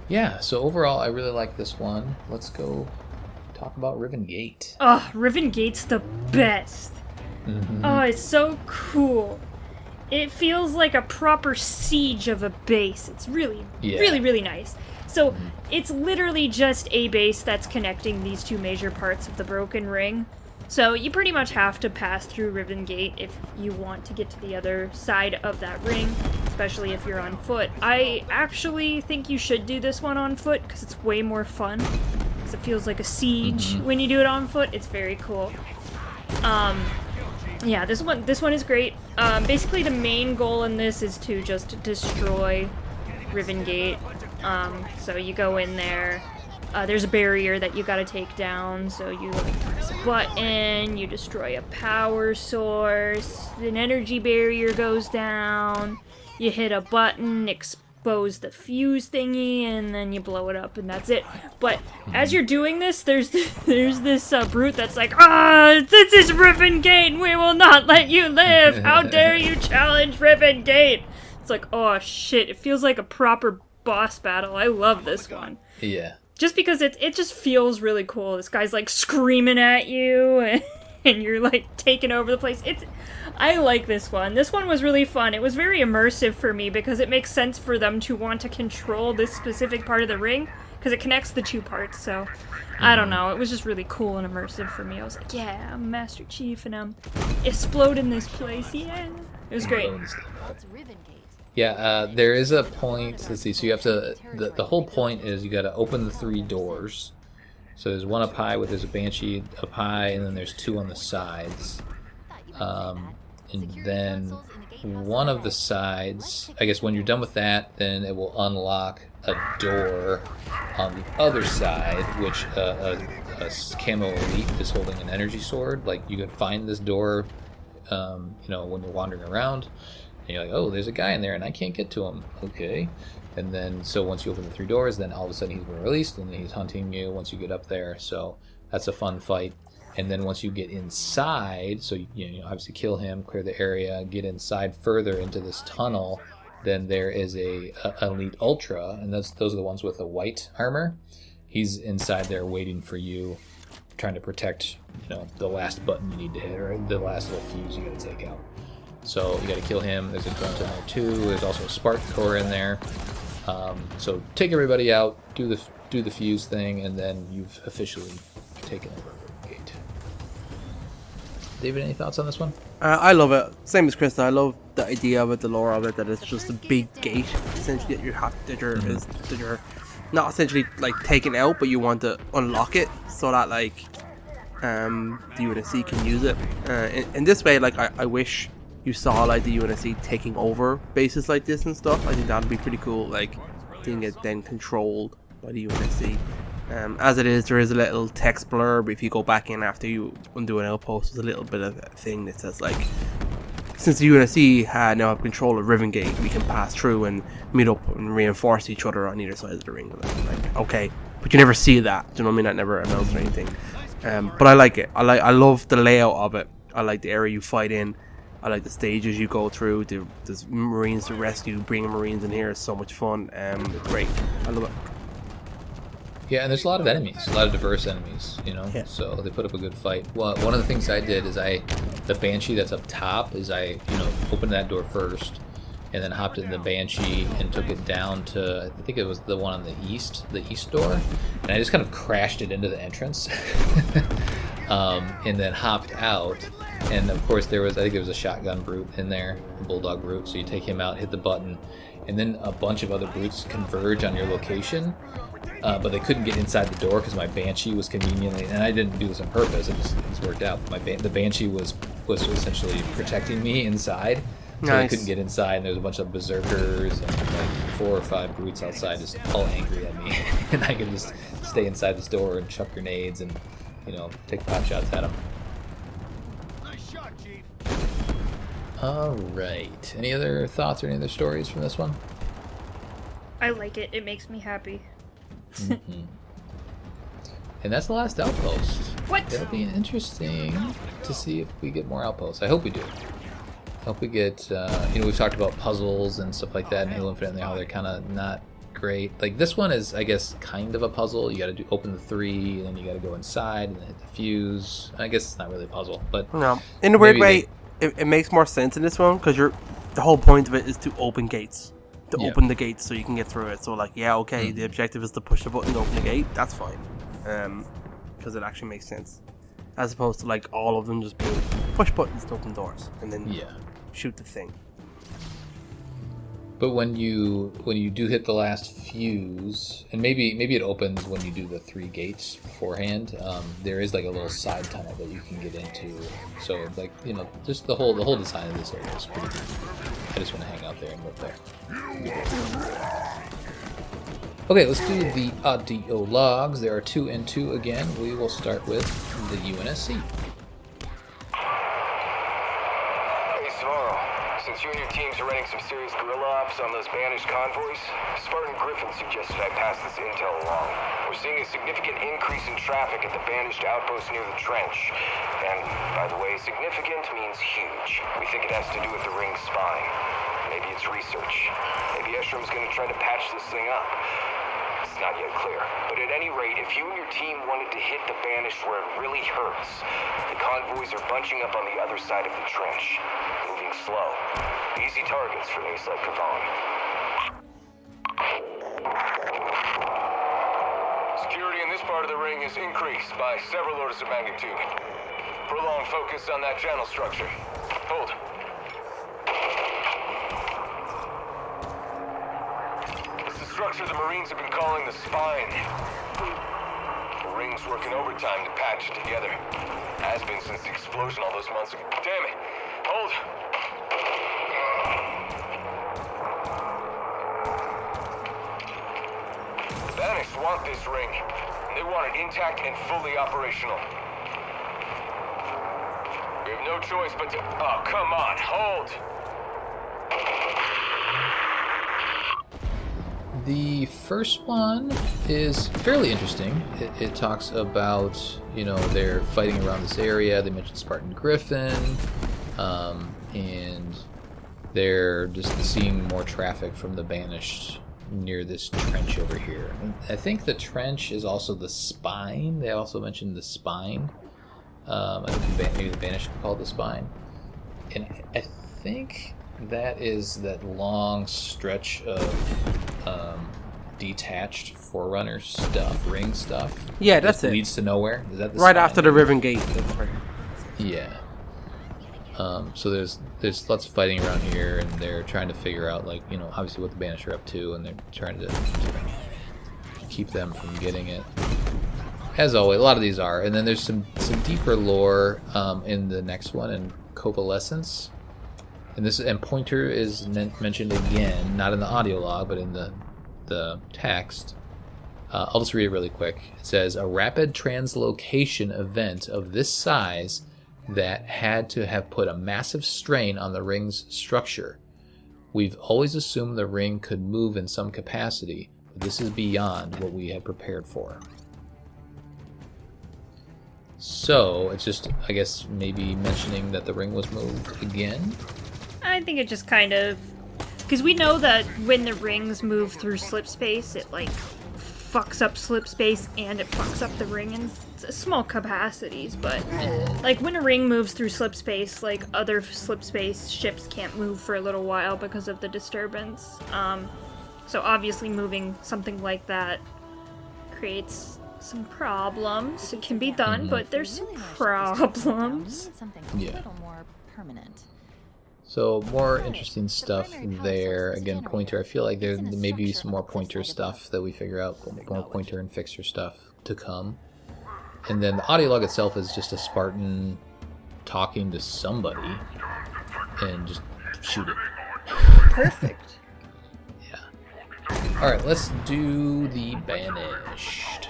Yeah, so overall I really like this one. Let's go talk about Riven Gate. Oh, Riven Gate's the best. Oh, it's so cool. It feels like a proper siege of a base. It's really, really nice. So it's literally just a base that's connecting these two major parts of the Broken Ring. So you pretty much have to pass through Riven Gate if you want to get to the other side of that ring, especially if you're on foot. I actually think you should do this one on foot because it's way more fun. Because it feels like a siege when you do it on foot. It's very cool. Yeah, this one is great. Basically, the main goal in this is to just destroy Riven Gate. So you go in there. There's a barrier that you gotta take down. So you press a button, you destroy a power source, an energy barrier goes down. You hit a button, expose the fuse thingy, and then you blow it up, and that's it. But as you're doing this, there's this brute that's like, this is Riven Gate, we will not let you live! How dare you challenge Riven Gate! It's like, oh shit, it feels like a proper boss battle. I love this one. Yeah. Just because it just feels really cool. This guy's like screaming at you, and you're like taking over the place. I like this one. This one was really fun. It was very immersive for me because it makes sense for them to want to control this specific part of the ring because it connects the two parts. So, I don't know. It was just really cool and immersive for me. I was like, yeah, I'm Master Chief and I'm exploding this place. Yeah. It was great. Yeah, there is a point. Let's see. So you have to. The whole point is you got to open the 3 doors. So there's one up high, there's a Banshee up high, and then there's 2 on the sides. And then one of the sides, I guess when you're done with that, then it will unlock a door on the other side, which a camo elite is holding an energy sword. Like, you can find this door, when you're wandering around, and you're like, oh, there's a guy in there, and I can't get to him. Okay. And then, so once you open the 3 doors, then all of a sudden he's been released, and then he's hunting you once you get up there. So that's a fun fight. And then once you get inside, so you obviously kill him, clear the area, get inside further into this tunnel, then there is a Elite Ultra, and those are the ones with the white armor. He's inside there waiting for you, trying to protect, the last button you need to hit, or the last little fuse you got to take out. So you got to kill him. There's a grunt in there too. There's also a Spartan core in there. So take everybody out, do the fuse thing, and then you've officially taken over the gate. David, any thoughts on this one? I love it. Same as Krista. I love the idea of it, the lore of it, that it's just a big gate, essentially, that you're not essentially like taking out, but you want to unlock it so that the UNSC can use it. In this way, like I wish you saw like the UNSC taking over bases like this and stuff. I think that'd be pretty cool. Like seeing it then controlled by the UNSC. As it is, there is a little text blurb if you go back in after you undo an outpost. There's a little bit of a thing that says like, since the UNSC now have control of Riven Gate, we can pass through and meet up and reinforce each other on either side of the ring. Like, okay, but you never see that. Do you know what I mean? That never amounts or anything. But I like it. I love the layout of it. I like the area you fight in. I like the stages you go through. There's Marines to rescue. Bringing Marines in here is so much fun. It's great. I love it. Yeah, and there's a lot of enemies, a lot of diverse enemies, you know, so they put up a good fight. Well, one of the things I did is the Banshee that's up top is opened that door first, and then hopped in the Banshee and took it down to, I think it was the one on the east door, and I just kind of crashed it into the entrance, and then hopped out, and of course I think there was a shotgun brute in there, a bulldog brute, so you take him out, hit the button, and then a bunch of other brutes converge on your location. But they couldn't get inside the door because my Banshee was conveniently, and I didn't do this on purpose, it just worked out. The Banshee was essentially protecting me inside, so nice. I couldn't get inside, and there was a bunch of berserkers and like 4 or 5 brutes outside just all angry at me, and I could just stay inside this door and chuck grenades and, take pot shots at them. Nice shot, Chief. Alright, any other thoughts or any other stories from this one? I like it. It makes me happy. Mm-hmm. And that's the last outpost. What? It'll be interesting to see if we get more outposts. I hope we do. I hope we get, we've talked about puzzles and stuff like that in Halo Infinite and how they're kind of not great. Like this one is, I guess, kind of a puzzle. You got to open the 3, and then you got to go inside and then hit the fuse. I guess it's not really a puzzle, but no. In a weird way, it makes more sense in this one because the whole point of it is to open gates. Open the gates so you can get through it. So like, yeah, okay, the objective is to push the button to open the gate. That's fine, because it actually makes sense, as opposed to like all of them just being push buttons to open doors and then shoot the thing. But when you do hit the last fuse, and maybe it opens when you do the 3 gates beforehand, there is like a little side tunnel that you can get into. So like, just the whole design of this area is pretty good. I just want to hang out there and live there. Okay, let's do the audio logs. There are 2 and 2 again. We will start with the UNSC. Since you and your teams are running some serious guerrilla ops on those banished convoys, Spartan Griffin suggested I pass this intel along. We're seeing a significant increase in traffic at the Banished Outposts near the trench. And, by the way, significant means huge. We think it has to do with the ring's spine. Maybe it's research. Maybe Eshrum's gonna try to patch this thing up. It's not yet clear. But at any rate, if you and your team wanted to hit the Banished where it really hurts, the convoys are bunching up on the other side of the trench. Moving slow. Easy targets for an ace like Kavan. Security in this part of the ring is increased by several orders of magnitude. Prolonged focus on that channel structure. Hold. It's the structure the Marines have been calling the spine. The ring's working overtime to patch it together. Has been since the explosion all those months ago. Damn it! Hold! The Banished want this ring. They want it intact and fully operational. We have no choice but to... Oh, come on, hold! The first one is fairly interesting. It talks about, they're fighting around this area. They mentioned Spartan Griffin, and they're just seeing more traffic from the Banished near this trench over here. I think the trench is also the spine. They also mentioned the spine. I think maybe the Banished called the spine. And I think that is that long stretch of detached Forerunner stuff, ring stuff. Yeah, that's it. Leads to nowhere. Is that the right spine? after the Riven Gate? Yeah. So there's lots of fighting around here, and they're trying to figure out, obviously what the Banished are up to, and they're trying to keep them from getting it. as always, a lot of these are. And then there's some deeper lore in the next one, in Covalescence. And Pointer is mentioned again, not in the audio log, but in the text. I'll just read it really quick. It says, a rapid translocation event of this size that had to have put a massive strain on the ring's structure. We've always assumed the ring could move in some capacity, but this is beyond what we had prepared for. So, it's just, I guess, maybe mentioning that the ring was moved again? I think it just kind of... Because we know that when the rings move through slip space, it, like, fucks up slip space and it fucks up the ring in small capacities, but like when a ring moves through slip space, like other slip space ships can't move for a little while because of the disturbance. So obviously moving something like that creates some problems. It can be done, but there's some problems. Yeah. More permanent. So more interesting stuff there. Again, Pointer. I feel like there may be some more Pointer stuff that we figure out. More Pointer and Fixer stuff to come. And then the audio log itself is just a Spartan talking to somebody and just shoot it. Perfect. Yeah. Alright, let's do the Banished.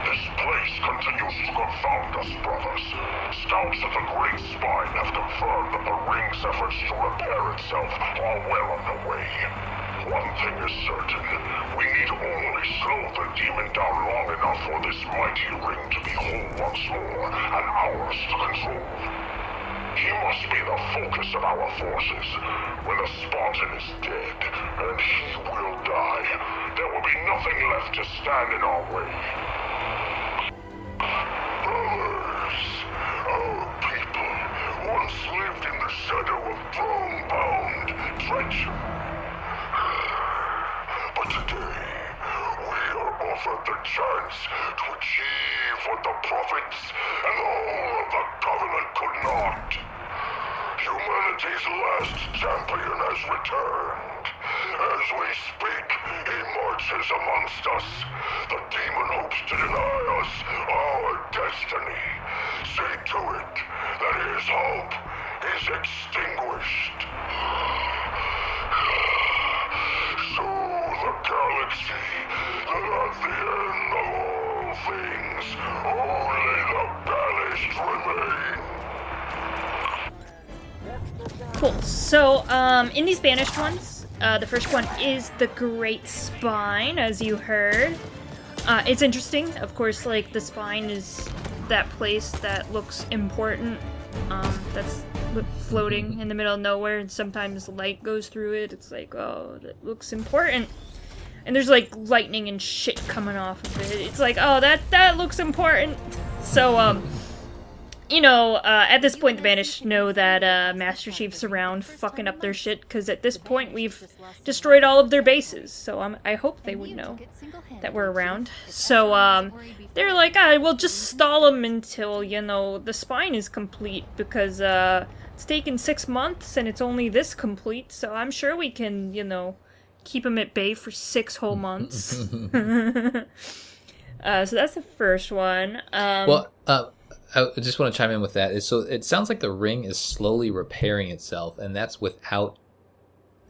This place continues to confound us, brothers. Scouts of the Great Spine have confirmed that the ring's efforts to repair itself are well underway. One thing is certain. We need only slow the demon down long enough for this mighty ring to be whole once more, and ours to control. He must be the focus of our forces. When the Spartan is dead, and he will die, there will be nothing left to stand in our way. Brothers, our people once lived in the shadow of throne-bound treachery. But today, we are offered the chance to achieve what the prophets and the whole of the Covenant could not. Humanity's last champion has returned. As we speak, he marches amongst us. The demon hopes to deny us our destiny. See to it that his hope is extinguished. Show the galaxy that at the end of all things, only the banished remain. Cool. So, in these banished ones, the first one is the Great Spine, as you heard. It's interesting, of course, like, the spine is that place that looks important, that's floating in the middle of nowhere, and sometimes light goes through it. It's like, oh, that looks important. And there's, like, lightning and shit coming off of it. It's like, oh, that looks important. So, you know, at this point, the Banished know that Master Chief's around fucking up their shit, because at this point, we've destroyed all of their bases. So I hope they would know that we're around. So they're like, we'll just stall them until, you know, the spine is complete, because it's taken 6 months, and it's only this complete, so I'm sure we can, you know, keep them at bay for 6 whole months. So that's the first one. I just want to chime in with that. So it sounds like the ring is slowly repairing itself, and that's without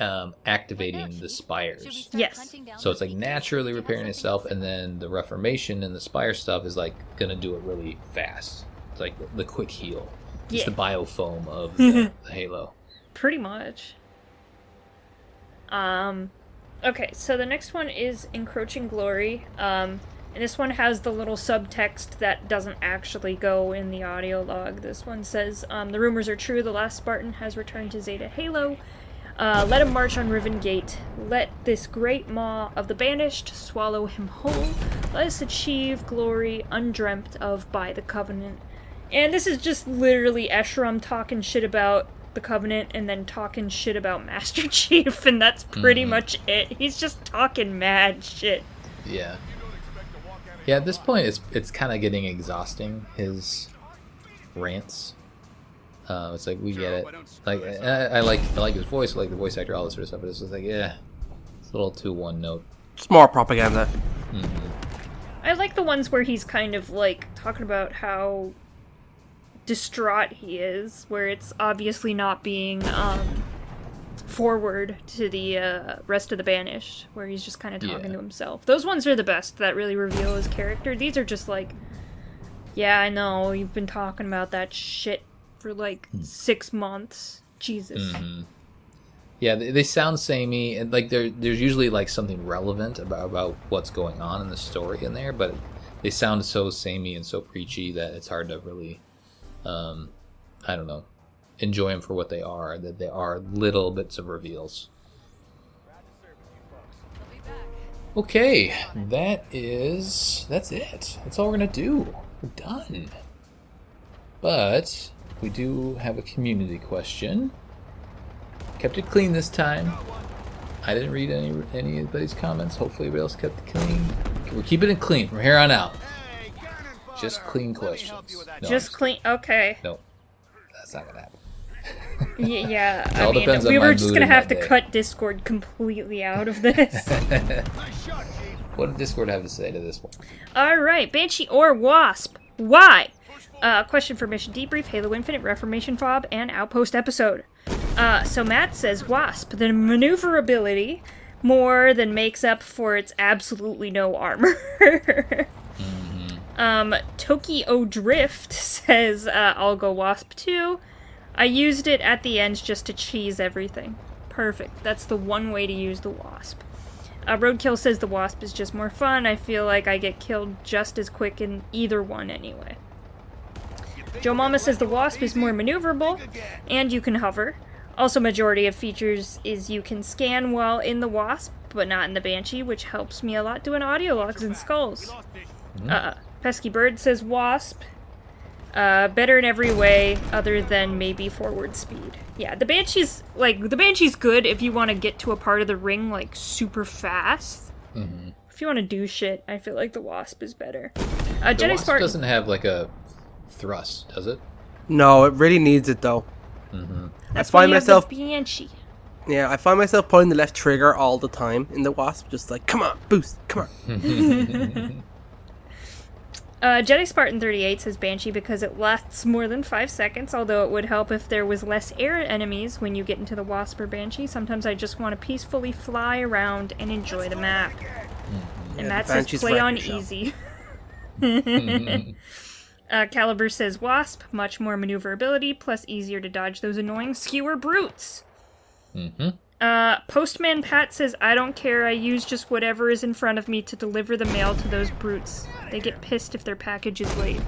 activating the spires. Yes. So it's like naturally repairing itself, and then the Reformation and the spire stuff is like gonna do it really fast. It's like the quick heal. It's the biofoam of the Halo. Pretty much. Okay, so the next one is Encroaching Glory. And this one has the little subtext that doesn't actually go in the audio log. This one says, the rumors are true, the last Spartan has returned to Zeta Halo. Let him march on Riven Gate. Let this great maw of the Banished swallow him whole. Let us achieve glory undreamt of by the Covenant. And this is just literally Eshram talking shit about the Covenant and then talking shit about Master Chief, and that's pretty much it. He's just talking mad shit. Yeah. Yeah, at this point, it's kind of getting exhausting, his rants. It's like, we get it. Like, I like his voice, I like the voice actor, all this sort of stuff, but it's just like, yeah, it's a little too one note. It's more propaganda. I like the ones where he's kind of, like, talking about how distraught he is, where it's obviously not being, forward to the, rest of the Banished, where he's just kind of talking to himself. Those ones are the best that really reveal his character. These are just like, yeah, I know, you've been talking about that shit for, like, 6 months. Jesus. Mm-hmm. Yeah, they sound samey, and like there's usually like something relevant about what's going on in the story in there, but they sound so samey and so preachy that it's hard to really, I don't know, enjoy them for what they are. That they are little bits of reveals. Okay, that's it. That's all we're gonna do. We're done. But we do have a community question. Kept it clean this time. I didn't read anybody's comments. Hopefully everybody else kept it clean. We're keeping it clean from here on out. Just clean questions. No, Just clean. Okay. No, that's not gonna happen. Yeah, It I all mean, depends on we my were just mood gonna in have that to day. cut Discord completely out of this. What did Discord have to say to this one? Alright, Banshee or Wasp? Why? Question for Mission Debrief, Halo Infinite, Reformation FOB, and Outpost episode. So Matt says Wasp, the maneuverability more than makes up for its absolutely no armor. Tokyo Drift says, I'll go Wasp too. I used it at the end just to cheese everything. Perfect. That's the one way to use the Wasp. Roadkill says the Wasp is just more fun. I feel like I get killed just as quick in either one anyway. Joe Mama says the Wasp is more maneuverable, and you can hover. Also, majority of features is you can scan while in the Wasp, but not in the Banshee, which helps me a lot doing audio logs and skulls. Pesky Bird says Wasp. Better in every way, other than maybe forward speed. Yeah, the Banshee's good if you want to get to a part of the ring, like, super fast. Mm-hmm. If you want to do shit, I feel like the Wasp is better. The Jedi Wasp Spartan doesn't have like a thrust, does it? No, it really needs it though. Mm-hmm. That's I find why you have myself- the Banshee. Yeah, I find myself pulling the left trigger all the time in the Wasp, just like, come on, boost, come on. Jedi Spartan 38 says Banshee because it lasts more than 5 seconds, although it would help if there was less air enemies when you get into the Wasp or Banshee. Sometimes I just want to peacefully fly around and enjoy the map. And Matt says Banshee's play right on yourself. easy. Caliber says Wasp, much more maneuverability, plus easier to dodge those annoying skewer brutes. Postman Pat says, I don't care, I use just whatever is in front of me to deliver the mail to those brutes. They get pissed if their package is late.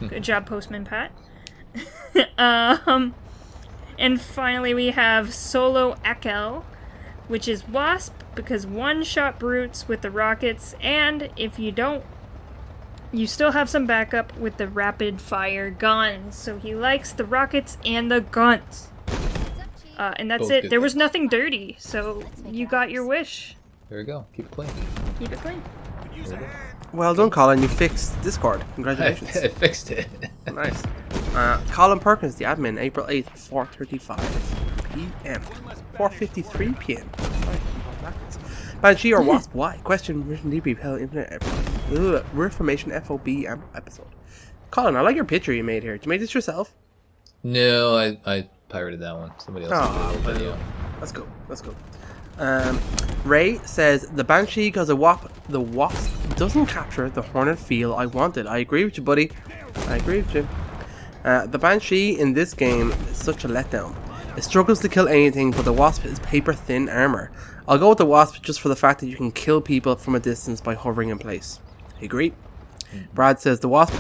Good job, Postman Pat. And finally we have Solo Ekel, which is Wasp, because one-shot brutes with the rockets, and if you don't, you still have some backup with the rapid-fire guns. So he likes the rockets and the guns. And that's Both it. good There was things. nothing dirty, so you got your wish. There we go. Keep it clean. Keep it clean. Well done, Colin. You fixed Discord. I Congratulations. fixed it. Nice. Colin Perkins, the admin, April 8th, 4:35 p.m. 4:53 p.m. Sorry, I'm going backwards. Banshee or Wasp? Why? Question. Written debrief. Hell, Infinite. Reformation FOB episode. Colin, I like your picture you made here. Did you make this yourself? No, I pirated that one. Somebody else did the video. Let's go. Let's go. Ray says the Banshee because the Wasp doesn't capture the Hornet feel I wanted. I agree with you, buddy. I agree with you. The Banshee in this game is such a letdown. It struggles to kill anything, but the Wasp is paper thin armor. I'll go with the Wasp just for the fact that you can kill people from a distance by hovering in place. I agree. Brad says the Wasp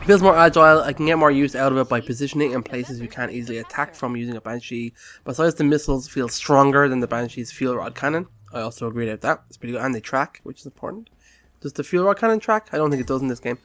feels more agile. I can get more use out of it by positioning in places you can't easily attack from using a Banshee. Besides, the missiles feel stronger than the Banshee's fuel rod cannon. I also agree with that. It's pretty good. And they track, which is important. Does the fuel rod cannon track? I don't think it does in this game.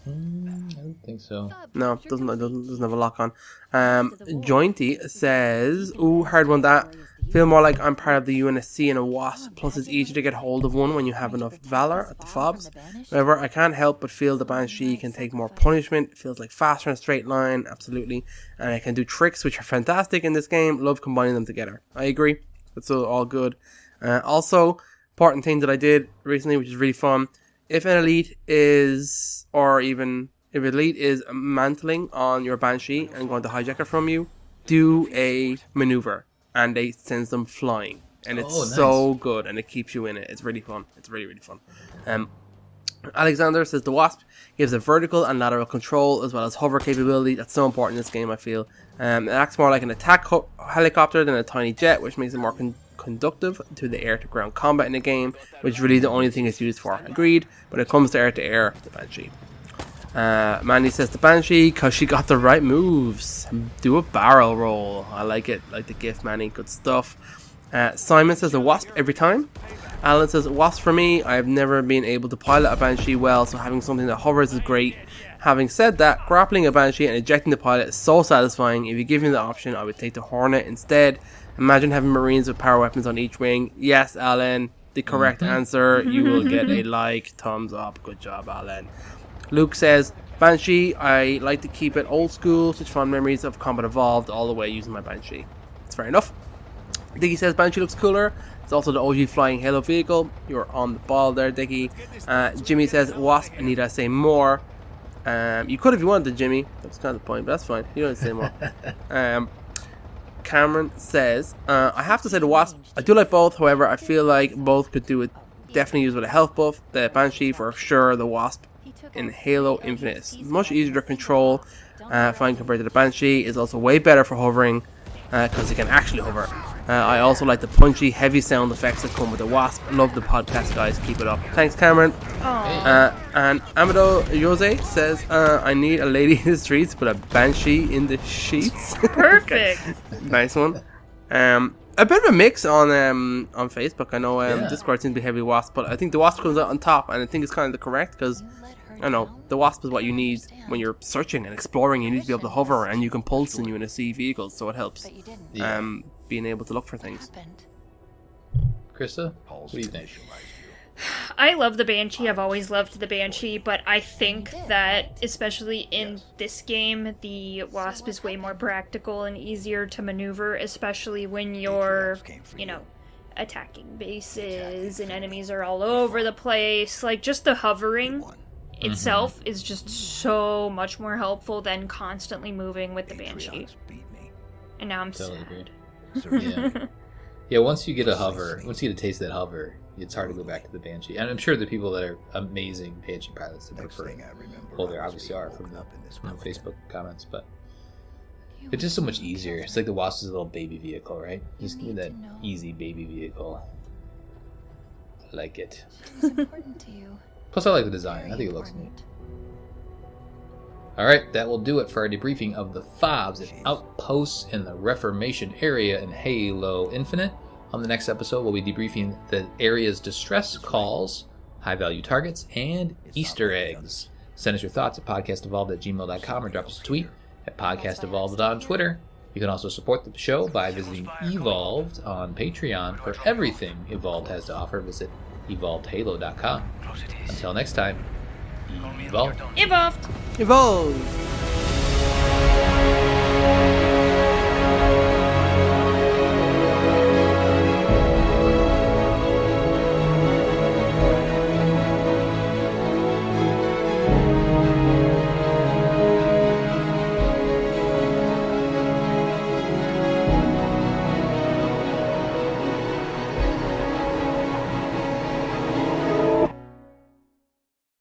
I don't think so. No, it doesn't have a lock on. Jointy says, ooh, hard one that. Feel more like I'm part of the UNSC in a Wasp, plus it's easier to get hold of one when you have enough valor at the FOBs. However, I can't help but feel the Banshee can take more punishment. It feels like faster in a straight line, absolutely. And it can do tricks which are fantastic in this game. Love combining them together. I agree. It's all good. Also, important thing that I did recently, which is really fun. if an elite is, or even if elite is mantling on your Banshee and going to hijack it from you, do a maneuver, and it sends them flying. And it's so good, and it keeps you in it. It's really fun. It's really, really fun. Alexander says the Wasp gives a vertical and lateral control as well as hover capability. That's so important in this game, I feel. It acts more like an attack helicopter than a tiny jet, which makes it more conductive to the air-to-ground combat in the game, which is really the only thing it's used for. Agreed, but it comes to air-to-air, the Banshee. Mandy says the Banshee, because she got the right moves. Do a barrel roll. I like it. Like the gift, Manny. Good stuff. Simon says the Wasp every time. Alan says Wasp for me. I have never been able to pilot a Banshee well, so having something that hovers is great. Having said that, grappling a Banshee and ejecting the pilot is so satisfying. If you give me the option, I would take the Hornet instead. Imagine having Marines with power weapons on each wing. Yes, Alan, the correct answer. You will get a like, thumbs up. Good job, Alan. Luke says, Banshee, I like to keep it old school. Such fond memories of Combat Evolved all the way using my Banshee. That's fair enough. Diggy says Banshee looks cooler. It's also the OG flying Halo vehicle. You're on the ball there, Diggy. Jimmy says Wasp, need I say more? You could if you wanted to, Jimmy. That's kind of the point, but that's fine. You don't need to say more. Cameron says, I have to say the Wasp. I do like both, however, I feel like both could do it. Definitely use with a health buff. The Banshee for sure, the Wasp in Halo Infinite is much easier to control. Flying compared to the Banshee is also way better for hovering, because it can actually hover. I also like the punchy, heavy sound effects that come with the Wasp. Love the podcast, guys. Keep it up. Thanks, Cameron. And Amado Jose says, I need a lady in the streets, but a Banshee in the sheets. Perfect. Nice one. A bit of a mix on Facebook. I know Discord seems to be heavy Wasp, but I think the Wasp comes out on top, and I think it's kind of the correct, because I know the Wasp is what you need when you're searching and exploring. You need to be able to hover, and you can pulse and you want to see vehicles, so it helps. Being able to look for things. Krista, what do you think? I love the Banshee. I've always loved the Banshee, but I think that, especially in this game, the Wasp is way more practical and easier to maneuver, especially when you're, attacking bases and enemies are all over the place. Like, just the hovering itself is just so much more helpful than constantly moving with the Banshee. And now I'm totally sad. agreed. Yeah, once you get a taste of that hover, it's hard to go back to the Banshee. And I'm sure the people that are amazing Banshee pilots that prefer it, well, there obviously are from the Facebook comments, but it's just so much easier. It's like the Wasp is a little baby vehicle, right? Just give me that easy baby vehicle. I like it. Plus, I like the design. I think it looks neat. Alright, that will do it for our debriefing of the FOBs and outposts in the Reformation area in Halo Infinite. On the next episode, we'll be debriefing the area's distress calls, high-value targets, and Easter eggs. Send us your thoughts at podcastevolved@gmail.com or drop us a tweet at podcastevolved on Twitter. You can also support the show by visiting Evolved on Patreon. For everything Evolved has to offer, visit evolvedhalo.com. Until next time, Evolved. Evolved! Evolve!